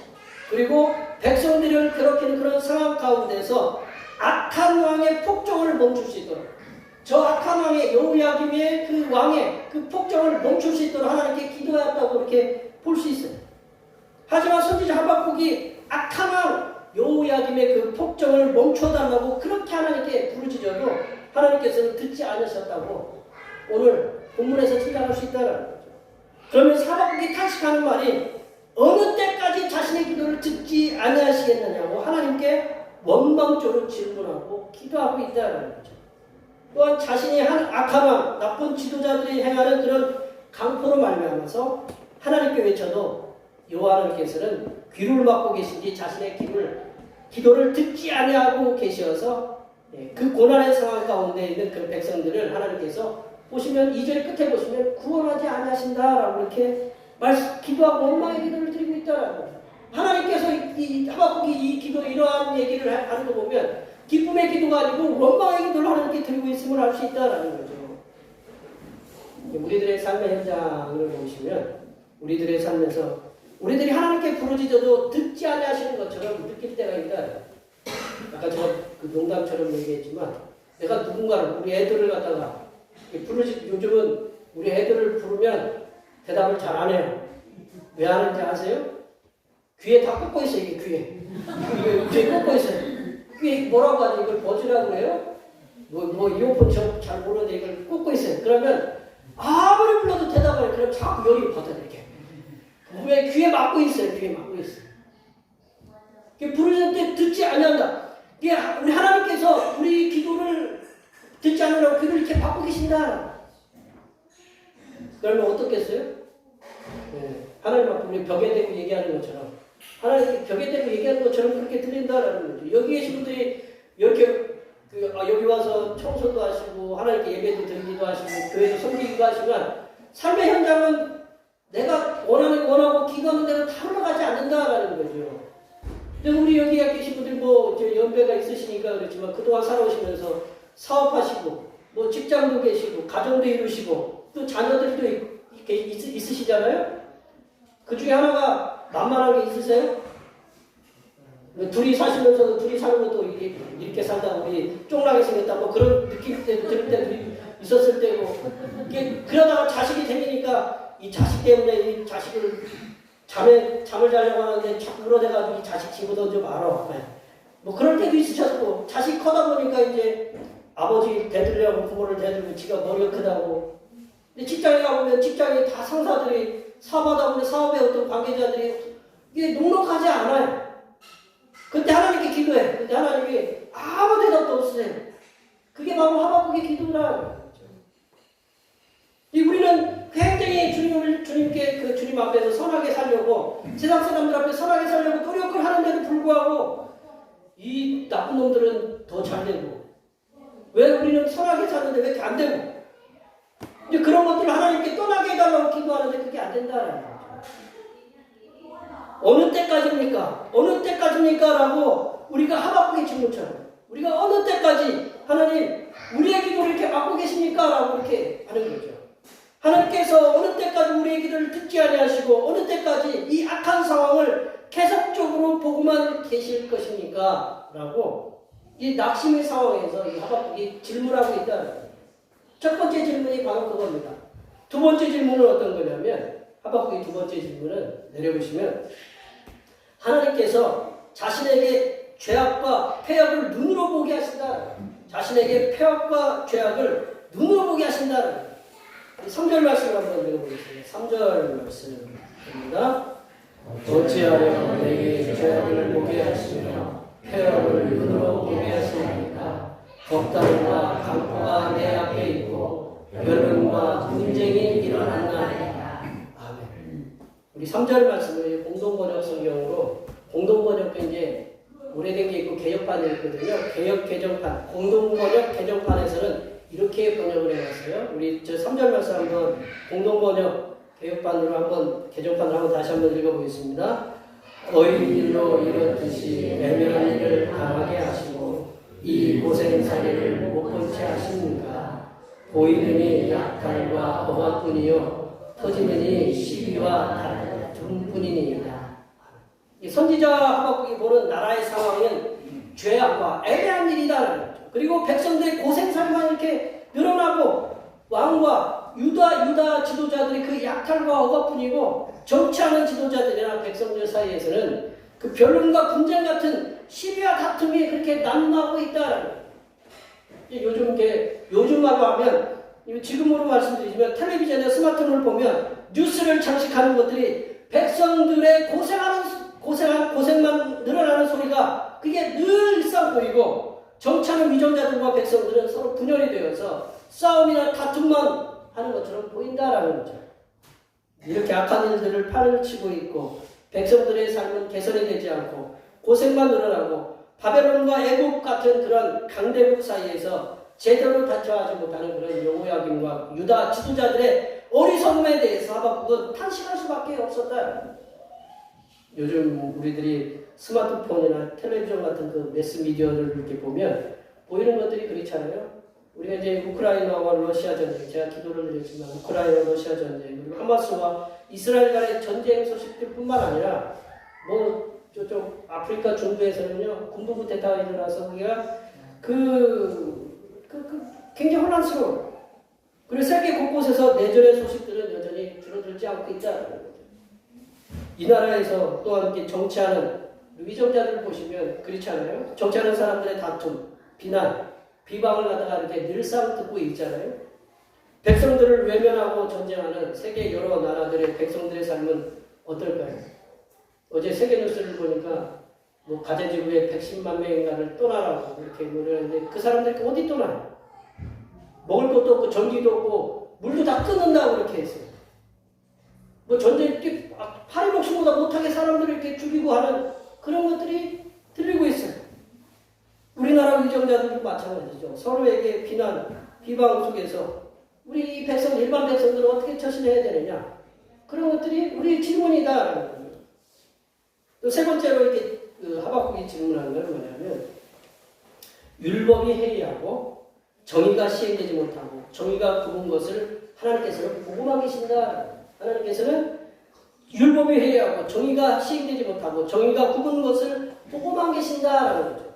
Speaker 1: 그리고 백성들을 괴롭히는 그런 상황 가운데서 악한 왕의 폭정을 멈출 수 있도록, 저 악한 왕의 여호야김의 그 왕의 그 폭정을 멈출 수 있도록 하나님께 기도했다고 이렇게 볼 수 있어요. 하지만 선지자 하박국이 악한 왕 여호야김의 그 폭정을 멈춰달라고 그렇게 하나님께 부르짖어도 하나님께서는 듣지 않으셨다고 오늘 본문에서 생각할 수 있다는 거죠. 그러면 하박국이 탄식하는 말이 어느 때까지 자신의 기도를 듣지 아니하시겠느냐고 하나님께 원망조로 질문하고 기도하고 있다는 거죠. 또한 자신이 한 악한 왕, 나쁜 지도자들이 행하는 그런 강포로 말미암아서 하나님께 외쳐도 여호와 하나님께서는 귀를 막고 계신지 자신의 기도를 듣지 아니하고 계셔서 그 고난의 상황 가운데 있는 그 백성들을 하나님께서 보시면 2절 끝에 보시면 구원하지 아니하신다라고 이렇게 기도하고 원망의 기도를 드리고 있다라는 거예요. 하나님께서 하박국이 이 기도 이러한 얘기를 하는 거 보면 기쁨의 기도가 아니고 원망의 기도를 하나님께 드리고 있음을 알 수 있다라는 거죠. 우리들의 삶의 현장을 보시면 우리들의 삶에서 우리들이 하나님께 부르짖어도 듣지 아니하시는 것처럼 느낄 때가 있다. 아까 제가 그 농담처럼 얘기했지만 내가 누군가를 우리 애들을 갖다가 요즘은 우리 애들을 부르면 대답을 잘 안 해요. 왜 하는지 아세요? 귀에 다 꽂고 있어요. 이게 귀에 꽂고 있어요. 귀에 뭐라고 하죠? 이걸 버즈라고 해요? 뭐 이어폰 잘 모르는데 이걸 꽂고 있어요. 그러면 아무리 불러도 대답을 해요. 그럼 자꾸 열이 버텨요. 이렇게. 왜 귀에 막고 있어요. 귀에 막고 있어요. 부르짖을 때 듣지 아니한다. 우리 하나님께서 우리 기도를 듣지 않으라고 귀를 이렇게 막고 계신다. 그러면 어떻겠어요? 하나님 앞에 우리 벽에 대고 얘기하는 것처럼 하나님 벽에 대고 얘기하는 것처럼 그렇게 들린다라는 거죠. 여기 계신 분들이 이렇게 여기 와서 청소도 하시고 하나님께 예배도 드리기도 하시고 교회도 섬기기도 하시면 삶의 현장은 내가 원하고 기도하는 대로 다 흘러가지 않는다라는 거죠. 근데 우리 여기 계신 분들 뭐 연배가 있으시니까 그렇지만 그동안 살아오시면서 사업하시고 뭐 직장도 계시고 가정도 이루시고 또 자녀들도 있으시잖아요. 그 중에 하나가 만만한 게 있으세요? 둘이 사시면서도 둘이 사는 것도 이렇게 살다 우리 쫑나게 생겼다 뭐 그런 느낌 들을 때도 있었을 때고 그러다가 자식이 생기니까 이 자식 때문에 이 자식을 잠을 자려고 하는데 자꾸 울어대가지고 이 자식 집어던져 말어. 뭐 그럴 때도 있으셨고 자식 커다 보니까 이제 아버지 대들려고 부모를 대들고 지가 머리가 크다고. 근데 직장에 가보면 직장에 다 상사들이 사업하다 보면 사업의 어떤 관계자들이 이게 녹록하지 않아요. 그때 하나님께 기도해. 그때 하나님이 아무 대답도 없으세요. 그게 바로 하박국의 기도라. 우리는 굉장히 주님께 주님 앞에서 선하게 살려고 세상 사람들 앞에 선하게 살려고 노력을 하는데도 나쁜 놈들은 더 잘 되고 왜 우리는 선하게 사는데 왜 이렇게 안 되고 이제 그런 것들을 하나님께 떠나게 해달라고 기도하는데 그게 안 된다라는 거죠. 어느 때까지입니까? 어느 때까지입니까? 라고 우리가 하박국의 질문처럼 우리가 어느 때까지 하나님 우리의 기도를 이렇게 막고 계십니까? 라고 이렇게 하는 거죠. 하나님께서 어느 때까지 우리의 기도를 듣지 아니하시고 어느 때까지 이 악한 상황을 계속적으로 보고만 계실 것입니까? 라고 이 낙심의 상황에서 이 하박국이 질문하고 있다는 거예요. 첫 번째 질문이 바로 그겁니다. 두 번째 질문은 어떤 거냐면 하박국의 두 번째 질문은 내려보시면 하나님께서 자신에게 죄악과 폐역을 눈으로 보게 하신다. 자신에게 폐역과 죄악을 눈으로 보게 하신다. 3절 말씀을 한번 읽어보겠습니다. 3절 말씀입니다. 어찌하여 내게 죄악을 보게 하시며 폐역을 눈으로 보게 하시니까 덕담과 강포가 내 앞에 있고 여름과 분쟁이 일어났나이다. 아멘. 우리 3절 말씀을 공동번역 성경으로 공동번역도 이제 오래된 게 있고 개혁판이 있거든요. 개혁 개정판, 공동번역 개정판에서는 이렇게 번역을 해놨어요. 우리 저 3절 말씀 한번 공동번역 개혁판으로 한번 개정판으로 한번 다시 한번 읽어보겠습니다. 어인일로 이렇듯이 애매한 일을 당하게 하시고 이 고생살이를 못 본 채 하십니까? 보이느니 약탈과 허화뿐이요 터지느니 시비와 다툼뿐이니이다. 이 선지자 하박국이 보는 나라의 상황은 죄악과 애매한 일이다. 그리고 백성들의 고생살만 이렇게 늘어나고 왕과 유다 지도자들이 그 약탈과 허가뿐이고 정치하는 지도자들이나 백성들 사이에서는 그 변론과 분쟁 같은 시비와 다툼이 그렇게 난무하고 있다라는 요즘 말로 하면 지금으로 말씀드리지만 텔레비전에 스마트폰을 보면 뉴스를 장식하는 것들이 백성들의 고생만 늘어나는 소리가 그게 늘 일상 보이고 정치하는 위정자들과 백성들은 서로 분열이 되어서 싸움이나 다툼만 하는 것처럼 보인다라는 거죠. 이렇게 악한 일들을 판을 치고 있고 백성들의 삶은 개선이 되지 않고 고생만 늘어나고 바벨론과 애국 같은 그런 강대국 사이에서 제대로 다쳐하지 못하는 그런 여호야김과 유다 지도자들의 어리석음에 대해서 하박국은 탄식할 수밖에 없었다. 요즘 우리들이 스마트폰이나 텔레비전 같은 그 매스미디어를 이렇게 보면 보이는 것들이 그렇잖아요. 우리가 이제 우크라이나와 러시아 전쟁, 제가 기도를 드렸지만 우크라이나 러시아 전쟁, 그리고 하마스와 이스라엘 간의 전쟁 소식들뿐만 아니라 뭐 저쪽 아프리카 중부에서는요 군부 쿠데타가 일어나서 우리가 굉장히 혼란스러워. 그리고 세계 곳곳에서 내전의 소식들은 여전히 줄어들지 않고 있다는 거죠. 이 나라에서 또한 이렇게 정치하는 위정자들 보시면 그렇지 않아요? 정치하는 사람들의 다툼, 비난, 비방을 갖다가 이렇게 늘상 듣고 있잖아요. 백성들을 외면하고 전쟁하는 세계 여러 나라들의 백성들의 삶은 어떨까요? 어제 세계 뉴스를 보니까 뭐 가자지구에 110만 명인가를 떠나라고 이렇게 노래하는데 그 사람들이 어디 떠나요? 먹을 것도 없고 전기도 없고 물도 다 끊는다고 그렇게 했어요. 뭐 전쟁 이렇게 파리 목숨보다 못하게 사람들을 이렇게 죽이고 하는 그런 것들이 들리고 있어요. 우리나라 위정자들도 마찬가지죠. 서로에게 비난, 비방 속에서 우리 백성, 일반 백성들은 어떻게 처신해야 되느냐. 그런 것들이 우리의 질문이다. 또 세 번째로 이렇게 하박국이 질문하는 건 뭐냐면 율법이 해이하고 정의가 시행되지 못하고 정의가 굽은 것을 하나님께서는 보고만 계신다. 하나님께서는 율법이 해이하고 정의가 시행되지 못하고 정의가 굽은 것을 보고만 계신다라는 거죠.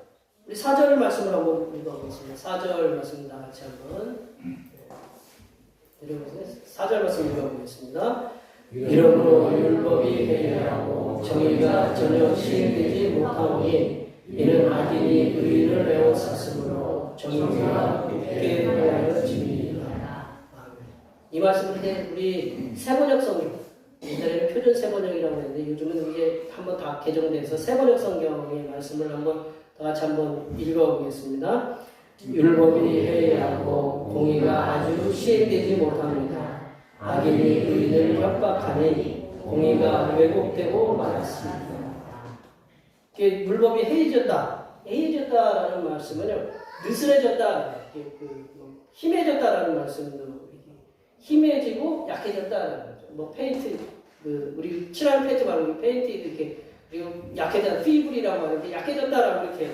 Speaker 1: 우리 4절 말씀을 한번 읽어보겠습니다. 4절 말씀 다 같이 한번 읽어보세요. 4절 말씀 읽어보겠습니다. 이러므로 율법이 해이하고 정의가 전혀 시행되지 못하오니 이는 악인이 의를 에워쌌으므로 정의가 굳게 하여 짐이니라. 이 말씀은 우리 세번역 성경, 옛날에는 표준 세번역이라고 했는데 요즘은 이게 한번 다 개정돼서 세번역 성경의 말씀을 한번 다 같이 한번 읽어보겠습니다. 율법이 해이하고 공의가 아주 시행되지 못합니다. 악인이 의인을 협박하니 공의가 왜곡되고 말았습니다. 율법이 해이졌다. 해이해졌다라는 말씀은요, 느슨해졌다, 힘해졌다라는 말씀도 힘해지고 약해졌다라는 거죠. 뭐 페인트, 우리 칠한 페인트 말고 페인트 이렇게 그리고 약해졌다, 피불이라고 하는데 약해졌다라고 이렇게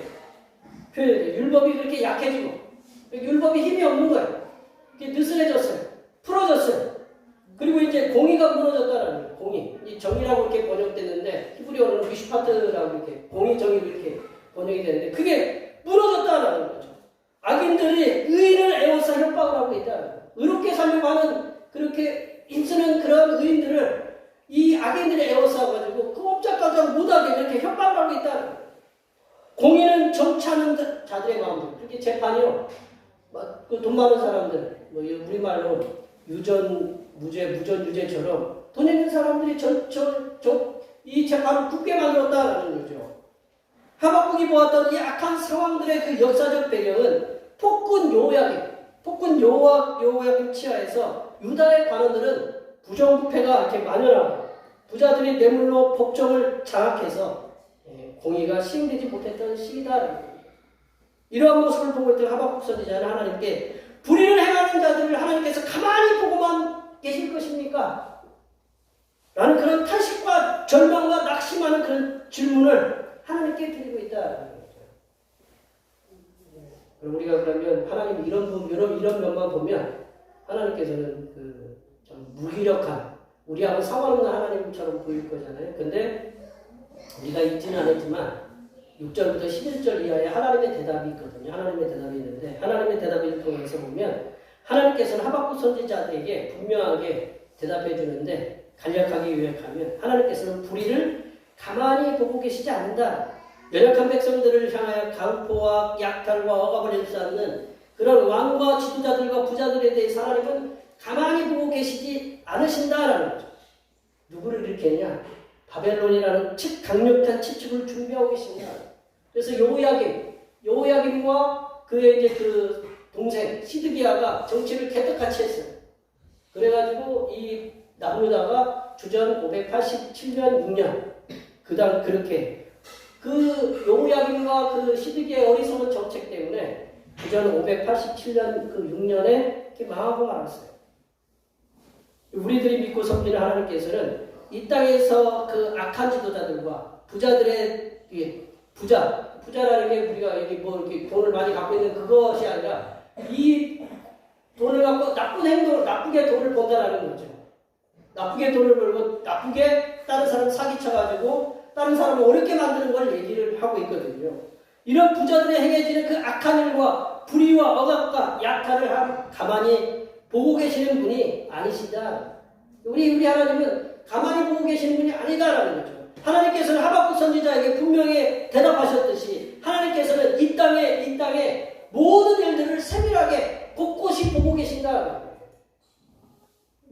Speaker 1: 표현해요. 율법이 그렇게 약해지고 율법이 힘이 없는 거예요. 이게 느슨해졌어요. 풀어졌어요. 그리고 이제 공의가 무너졌다라는 거예요. 공의. 이 정의라고 이렇게 번역됐는데 히브리어로는 미슈파트라고 이렇게 공의 정의로 이렇게 번역이 되는데 그게 무너졌다라는 거죠. 악인들이 의인을 애워서 협박을 하고 있다. 의롭게 살려고 하는 그렇게 힘쓰는 그런 의인들을 이 악인들이 애워싸 가지고 꼼짝깜짝 못하게 이렇게 협박을 하고 있다. 공의는 정치하는 자들의 마음들. 그렇게 재판이요. 그 돈 많은 사람들, 뭐 우리말로 무전 유죄처럼 돈 있는 사람들이 이 재판을 굳게 만들었다라는 거죠. 하박국이 보았던 이 악한 상황들의 그 역사적 배경은 폭군 요호야김 치하에서 유다의 관원들은 부정부패가 이렇게 만연하고 부자들이 뇌물로 법정을 장악해서 공의가 시행되지 못했던 시기다. 이러한 모습을 보고 있던 하박국 선지자는 하나님께 불의를 행하는 자들을 하나님께서 가만히 보고만 계실 것입니까? 라는 그런 탄식과 절망과 낙심하는 그런 질문을 하나님께 드리고 있다. 우리가 그러면 하나님 이런 면만 보면 하나님께서는 좀 무기력한 우리하고 상관없는 하나님처럼 보일 거잖아요. 근데 우리가 읽지는 않았지만 6절부터 11절 이하에 하나님의 대답이 있거든요. 하나님의 대답이 있는데 하나님의 대답을 통해서 보면 하나님께서는 하박국 선지자들에게 분명하게 대답해 주는데 간략하게 요약하면 하나님께서는 불의를 가만히 보고 계시지 않는다. 연약한 백성들을 향하여 강포와 약탈과 억압을 일삼는 그런 왕과 지도자들과 부자들에 대해서 하나님은 가만히 보고 계시지 않으신다라는 거죠. 누구를 일으켰냐? 바벨론이라는 강력한 치축을 준비하고 계십니다. 그래서 여호야김과 그의 이제 그 동생 시드기야가 정치를 개떡같이 했어요. 그래가지고 이 나후다가 주전 587년 6년 그렇게 그 여호야김과 그 시드기야의 어리석은 정책 때문에 주전 587년 그 6년에 이렇게 망하고 말았어요. 우리들이 믿고 섬기는 하나님께서는 이 땅에서 그 악한 지도자들과 부자들의 부자라는 게 우리가 여기 뭐 이렇게 돈을 많이 갖고 있는 그것이 아니라 이 돈을 갖고 나쁘게 돈을 번다라는 거죠. 나쁘게 돈을 벌고 나쁘게 다른 사람 사기쳐가지고 다른 사람을 어렵게 만드는 걸 얘기를 하고 있거든요. 이런 부자들의 행해지는 그 악한 일과 불의와 억압과 약탈을 가만히 보고 계시는 분이 아니시다. 우리 하나님은 가만히 보고 계시는 분이 아니다라는 거죠. 하나님께서는 하박국 선지자에게 분명히 대답하셨듯이 하나님께서는 이 땅에 모든 일들을 세밀하게 곳곳이 보고 계신다.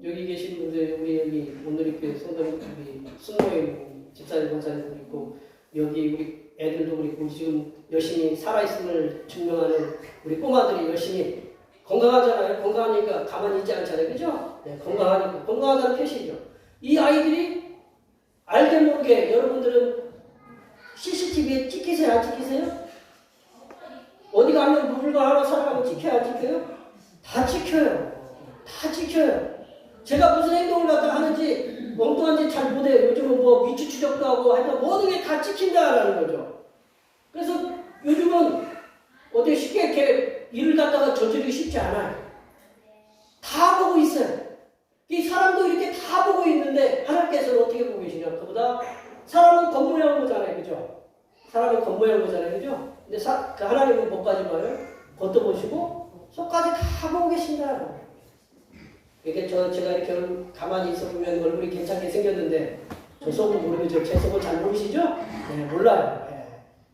Speaker 1: 여기 계신 분들, 우리 여기 오늘의 성도님, 우리 순모임 집사님, 권사님도 있고 여기 우리 애들도 그렇고 지금 열심히 살아있음을 증명하는 우리 꼬마들이 열심히 건강하잖아요. 건강하니까 가만히 있지 않잖아요. 그죠? 네, 건강하니까. 건강하다는 표시죠. 이 아이들이 알게 모르게 여러분들은 CCTV에 찍히세요? 안 찍히세요? 어디 가면 물건 하나 사가면 찍혀요? 안 찍혀요? 다 찍혀요. 다 찍혀요. 제가 무슨 행동을 갖다 하는지 엉뚱한지 잘 못해요. 요즘은 뭐 위치 추적도 하고 하여튼 모든 게 다 찍힌다라는 거죠. 그래서 요즘은 어디 쉽게 이렇게 일을 갖다가 저지르기 쉽지 않아요. 다 보고 있어요. 이 사람도 이렇게 다 보고 있는데 하나님께서는 어떻게 보고 계시냐? 그보다 사람은 겉모양 보잖아요. 그죠? 사람은 겉모양 보잖아요. 그죠? 근데 그 하나님은 뭐까지 봐요? 겉도 보시고 속까지 다 보고 계신다. 이게 제가 이렇게 가만히 있어 보면 얼굴이 괜찮게 생겼는데 저 속은 모르죠. 제 속을 잘 모르시죠? 네, 몰라요. 네.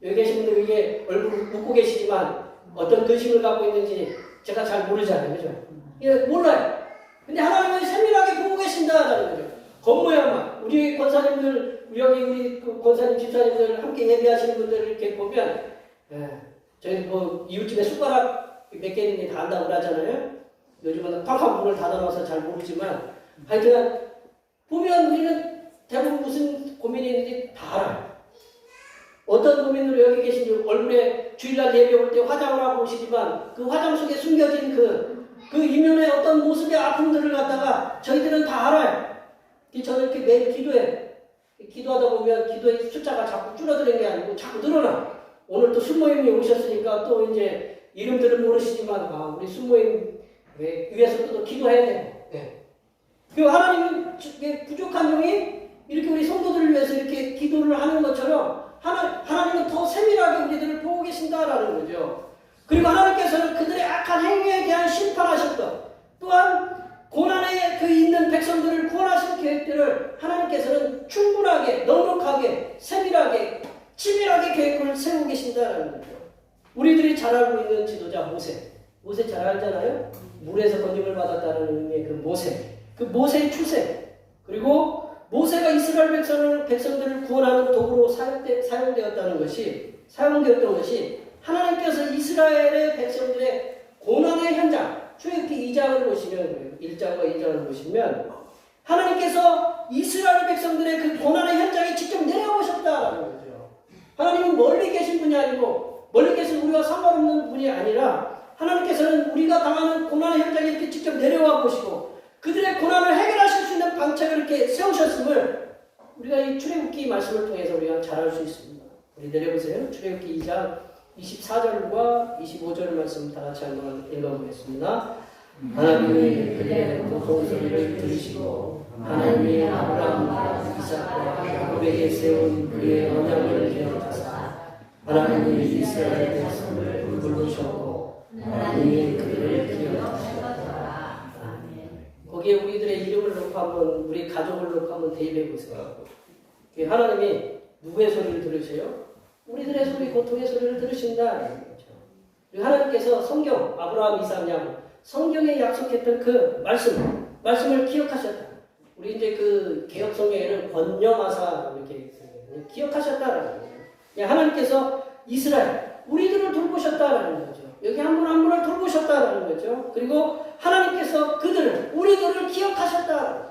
Speaker 1: 여기 계신 분들 이게 얼굴 웃고 계시지만 어떤 근심을 갖고 있는지 제가 잘 모르잖아요. 그죠? 이게 몰라요. 근데 하나님은 세밀하게 보고 계신다라는 거죠. 겉모양만. 우리 권사님들, 우리 권사님, 집사님들 함께 예배하시는 분들 이렇게 보면, 저희 뭐 이웃집에 숟가락 몇 개 있는지 다 안다고 그러잖아요. 요즘은 쾅쾅 문을 닫아놔서 잘 모르지만, 하여튼, 보면 우리는 대부분 무슨 고민이 있는지 다 알아요. 어떤 고민으로 여기 계신지 얼굴에 주일날 예배 올 때 화장을 하고 오시지만 그 화장 속에 숨겨진 그 이면의 어떤 모습의 아픔들을 갖다가 저희들은 다 알아요. 저는 이렇게 매일 기도해. 기도하다 보면 기도의 숫자가 자꾸 줄어드는 게 아니고 자꾸 늘어나. 오늘 또 순모임이 오셨으니까 또 이제 이름들은 모르시지만 우리 순모임 위해서 또 기도해야 돼. 네. 그 하나님은 부족한 종이 이렇게 우리 성도들을 위해서 이렇게 기도를 하는 것처럼 하나님은 더 세밀하게 우리들을 보고 계신다라는 거죠. 그리고 하나님께서는 그들의 악한 행위에 대한 심판하셨던 또한 고난에 있는 백성들을 구원하실 계획들을 하나님께서는 충분하게 넉넉하게 세밀하게 치밀하게 계획을 세우고 계신다라는 거죠. 우리들이 잘 알고 있는 지도자 모세 잘 알잖아요. 물에서 건짐을 받았다는 의미의 그 모세의 추세 그리고 모세가 이스라엘 백성들을 구원하는 도구로 사용되었던 것이 하나님께서 이스라엘의 백성들의 고난의 현장 출애굽기 2장을 보시면 1장과 2장을 보시면 하나님께서 이스라엘 백성들의 그 고난의 현장에 직접 내려오셨다라는 거죠. 하나님은 멀리 계신 분이 아니고 멀리 계신 우리와 상관없는 분이 아니라 하나님께서는 우리가 당하는 고난의 현장에 이렇게 직접 내려와 보시고 그들의 고난을 해결하실 수 있는 방책을 이렇게 세우셨음을 우리가 이 출애굽기 말씀을 통해서 우리가 잘 알 수 있습니다. 우리 내려보세요. 출애굽기 2장 24절과 25절 말씀 다 같이 한번 읽어보겠습니다. 하나님이 그들의 고통 소리를 들으시고 하나님이 아브라함과 이삭과 야곱에게 세운 그의 언약을 기억하사 하나님이 이스라엘 백성을 부르셨고 하나님이 그들을 기억하셨다. 거기에 우리들의 이름을 놓고 한번 우리 가족을 놓고 한번 대입해 보세요. 하나님이 누구의 소리를 들으세요? 우리들의 소리, 고통의 소리를 들으신다는 거죠. 그리고 하나님께서 성경, 아브라함, 이삭, 야곱, 성경에 약속했던 그 말씀을 기억하셨다. 우리 이제 그 개혁 성경에는 번영하사 이렇게 기억하셨다라는 거죠. 하나님께서 이스라엘, 우리들을 돌보셨다라는 거죠. 여기 한 분 한 분을 돌보셨다라는 거죠. 그리고 하나님께서 우리들을 기억하셨다.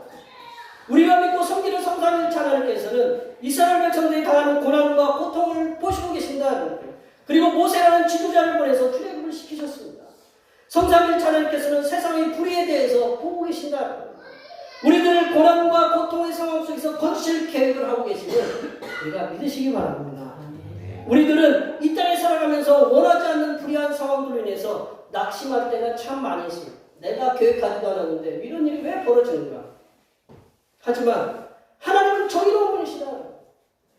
Speaker 1: 우리가 믿고 섬기는 성삼일체 하나님께서는 이스라엘 백성들이 당하는 고난과 고통을 보시고 계신다는 거예요. 그리고 모세라는 지도자를 보내서 출애굽을 시키셨습니다. 성삼일체 하나님께서는 세상의 불의에 대해서 보고 계신다는 거예요. 우리들 고난과 고통의 상황 속에서 거칠 계획을 하고 계심을 우리가 믿으시기 바랍니다. 우리들은 이 땅에 살아가면서 원하지 않는 불의한 상황들로 인해서 낙심할 때가 참 많이 있습니다. 내가 계획하지도 않았는데 이런 일이 왜 벌어지는가? 하지만 하나님은 정의로운 분이시다.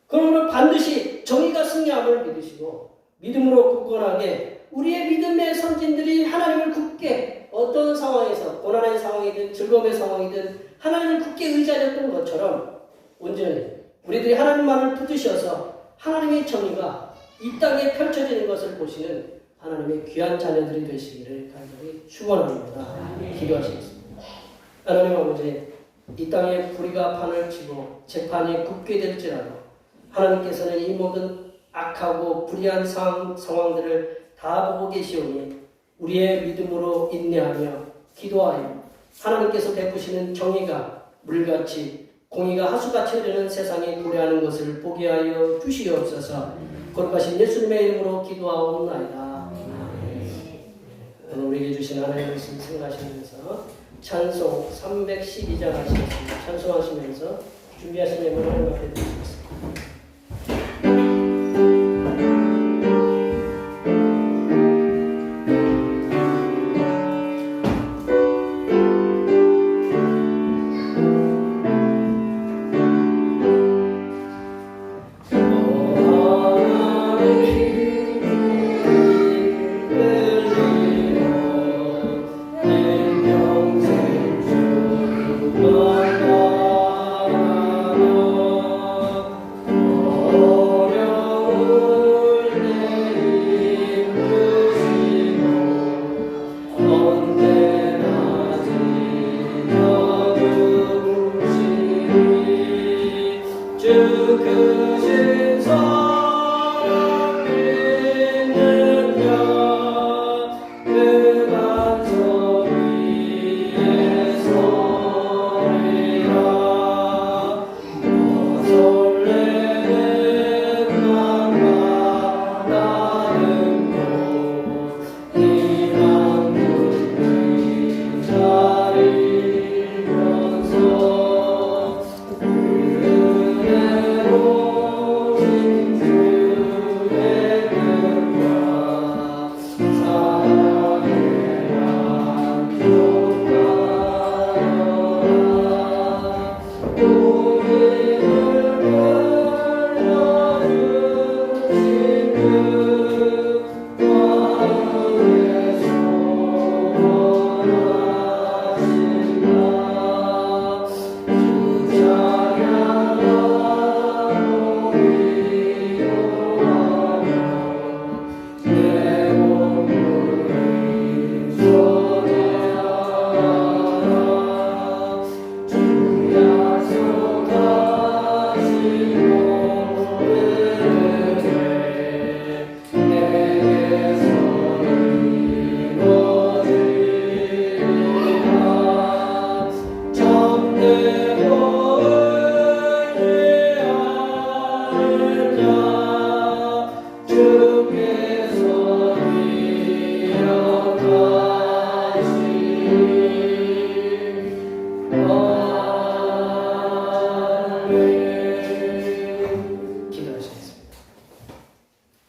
Speaker 1: 그러므로 반드시 정의가 승리함을 믿으시고 믿음으로 굳건하게 우리의 믿음의 선진들이 하나님을 굳게 어떤 상황에서 고난의 상황이든 즐거움의 상황이든 하나님을 굳게 의지하였던 것처럼 온전히 우리들이 하나님만을 붙드셔서 하나님의 정의가 이 땅에 펼쳐지는 것을 보시는 하나님의 귀한 자녀들이 되시기를 간절히 축원합니다. 기도하시겠습니다. 하나님 아버지, 이 땅에 불의가 판을 치고 재판이 굳게 될지라도 하나님께서는 이 모든 악하고 불의한 상황들을 다 보고 계시오니 우리의 믿음으로 인내하며 기도하여 하나님께서 베푸시는 정의가 물같이 공의가 하수같이 흐르는 세상에 도래하는 것을 보게 하여 주시옵소서. 거룩하신 예수님의 이름으로 기도하옵나이다. 우리에게 주신 하나님의 말씀 생각하시면서 찬송 312장 하시겠습니다. 찬송하시면서 준비하신 예물을 하나님 앞에 드리겠습니다.
Speaker 2: 오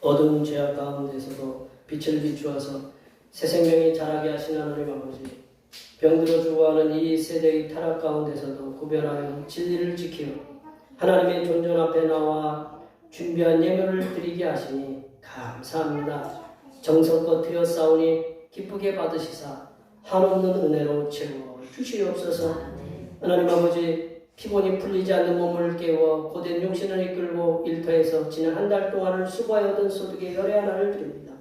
Speaker 1: 어두운 죄악 가운데서도 빛을 비추어서 새 생명이 자라게 하신 하나님 아버지, 병들어 죽어가는 이 세대의 타락 가운데서도 구별하여 진리를 지키어 하나님의 존전 앞에 나와 준비한 예물을 드리게 하시니 감사합니다. 정성껏 드려 싸우니 기쁘게 받으시사 한없는 은혜로 채워 주시옵소서. 하나님 아버지, 피곤이 풀리지 않는 몸을 깨워 고된 육신을 이끌고 일터에서 지난 한 달 동안을 수고하여 얻은 소득의 열의 하나를 드립니다.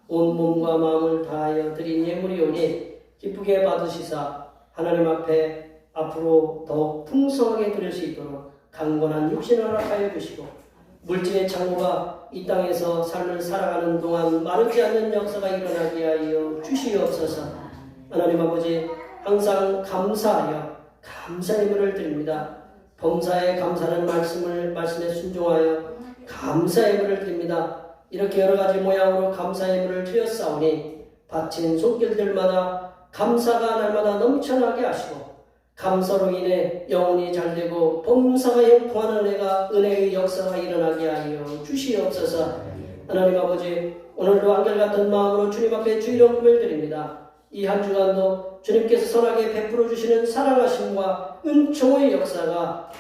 Speaker 1: 온 몸과 마음을 다하여 드린 예물이오니 기쁘게 받으시사 하나님 앞에 앞으로 더욱 풍성하게 드릴 수 있도록 강건한 육신을 허락하여 주시고 물질의 창고가 이 땅에서 삶을 살아가는 동안 마르지 않는 역사가 일어나게 하여 주시옵소서. 하나님 아버지, 항상 감사하여 감사 예물을 드립니다. 범사에 감사하는 말씀에 순종하여 감사 예물을 드립니다. 이렇게 여러 가지 모양으로 감사 예물을 드렸사오니 바친 손길들마다 감사가 날마다 넘쳐나게 하시고 감사로 인해 영혼이 잘되고 범사가 형통하는 은혜의 역사가 일어나게 하여 주시옵소서. 하나님 아버지, 오늘도 한결같은 마음으로 주님 앞에 주일원금을 드립니다. 이 한 주간도 주님께서 선하게 베풀어 주시는 사랑하심과 은총의 역사가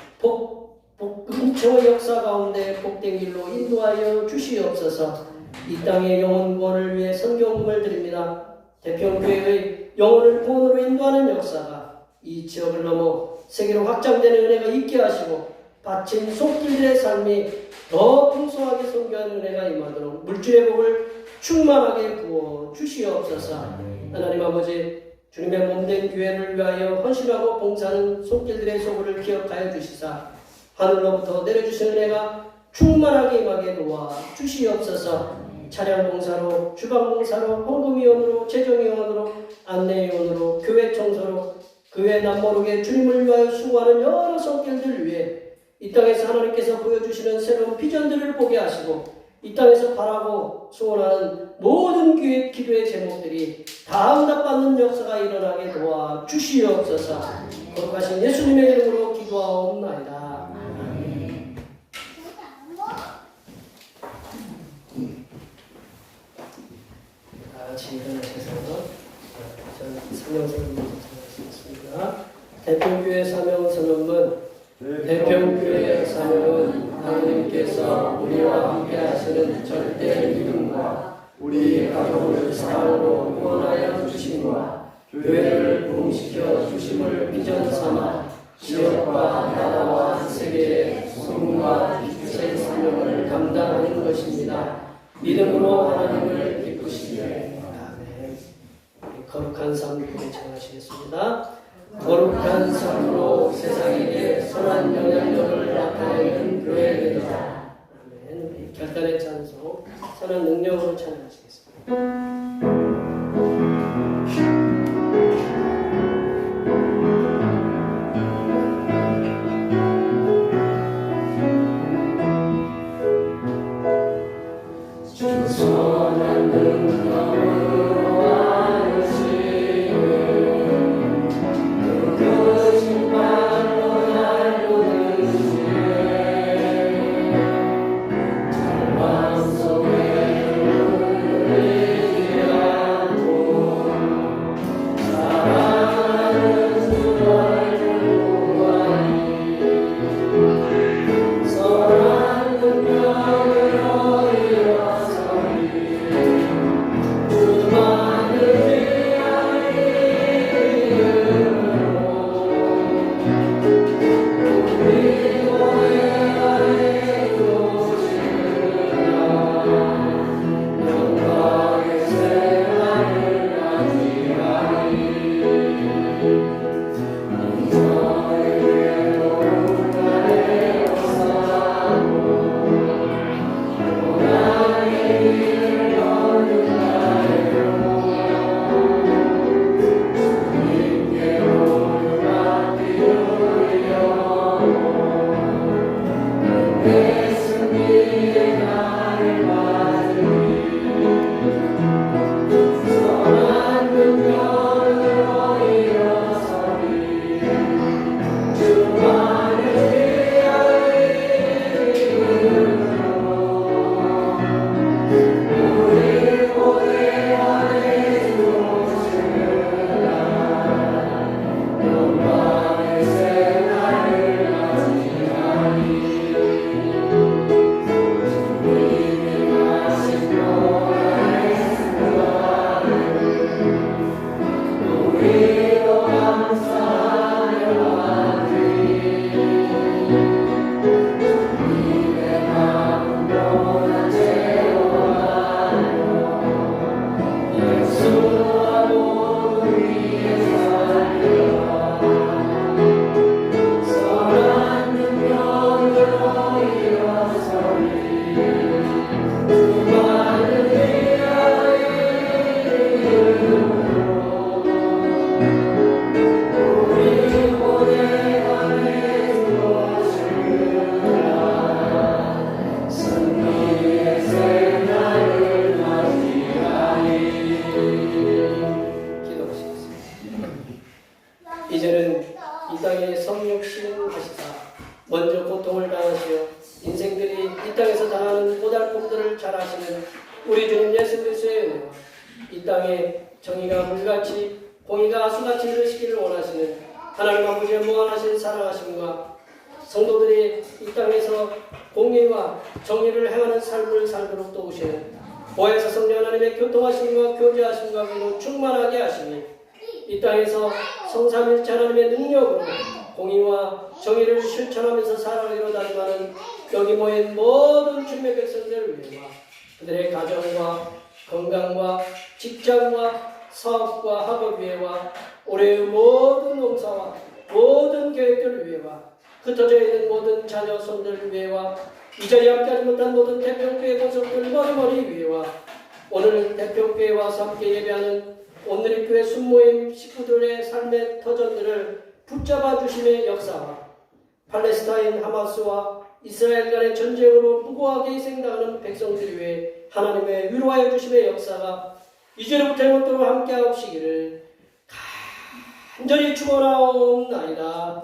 Speaker 1: 은총의 역사 가운데 복된 길로 인도하여 주시옵소서. 이 땅의 영혼 구원을 위해 선교원금을 드립니다. 대평교회의 영혼을 구원으로 인도하는 역사가 이 지역을 넘어 세계로 확장되는 은혜가 있게 하시고 바친 손길들의 삶이 더 풍성하게 선교하는 은혜가 임하도록 물질의 복을 충만하게 부어 주시옵소서. 하나님 아버지, 주님의 몸된 교회를 위하여 헌신하고 봉사하는 손길들의 소굴을 기억하여 주시사 하늘로부터 내려주신 은혜가 충만하게 임하게 도와 주시옵소서. 차량 봉사로, 주방 봉사로, 헌금위원으로, 재정위원으로, 안내위원으로, 교회 청소로, 교회 남모르게 주님을 위하여 수고하는 여러 손길들 위해 이 땅에서 하나님께서 보여주시는 새로운 비전들을 보게 하시고 이 땅에서 바라고 소원하는 모든 기도의 제목들이 다 응답받는 역사가 일어나게 도와 주시옵소서. 거룩하신 예수님의 이름으로 기도하옵나이다. 다 같이 일어나셔서 사명선언을 전하시겠습니다. 대평교회 사명선언은 대평교회의 사명은 하나님께서 우리와 함께 하시는 절대 믿음과 우리 가족을 사랑으로 구원하여 주심과 교회를 부흥시켜 주심을 비전 삼아 지역과 나라와 세계의 소문과 빛의 사명을 감당하는 것입니다. 믿음으로 하나님을 기쁘시게. 아멘. 거룩한 삶을 청하시겠습니다. 거룩한 삶으로 세상에게 선한 영향력을 나타내는 교회입니다. 아멘. 우리 결단의 찬송, 선한 능력으로 찬양하시겠습니다. 선한 능력으로 하시는 선한 능력으로 일어서니 이 땅에 정의가 물같이 공의가 하수같이 흐르시기를 원하시는 하나님 아버지의 무한하신 사랑하심과 성도들이 이 땅에서 공의와 정의를 행하는 삶을 살도록 도우시는 보혜사 성령 하나님의 교통하심과 교제하심과 위로 충만하게 하시니 이 땅에서 성삼일체 하나님의 능력으로 공의와 정의를 실천하면서 살아가기로 다짐하는 여기 모인 모든 주님의 백성들을 위해와 그들의 가정과 건강과 직장과 사업과 학업 위해와 올해의 모든 농사와 모든 계획들을 위해와 흩어져 있는 모든 자녀 손들을 위해와 이 자리에 함께하지 못한 모든 대표교회 권속들 머리머리 위해와 오늘 대표교회에 와서 함께 예배하는 오늘의 교회 순모임 식구들의 삶의 터전들을 붙잡아 주심의 역사와 팔레스타인 하마스와 이스라엘 간의 전쟁으로 무고하게 희생당하는 백성들 위해 하나님의 위로하여 주심의 역사가 이제로부터 영원토록 함께하시기를 간절히 축원하옵나이다.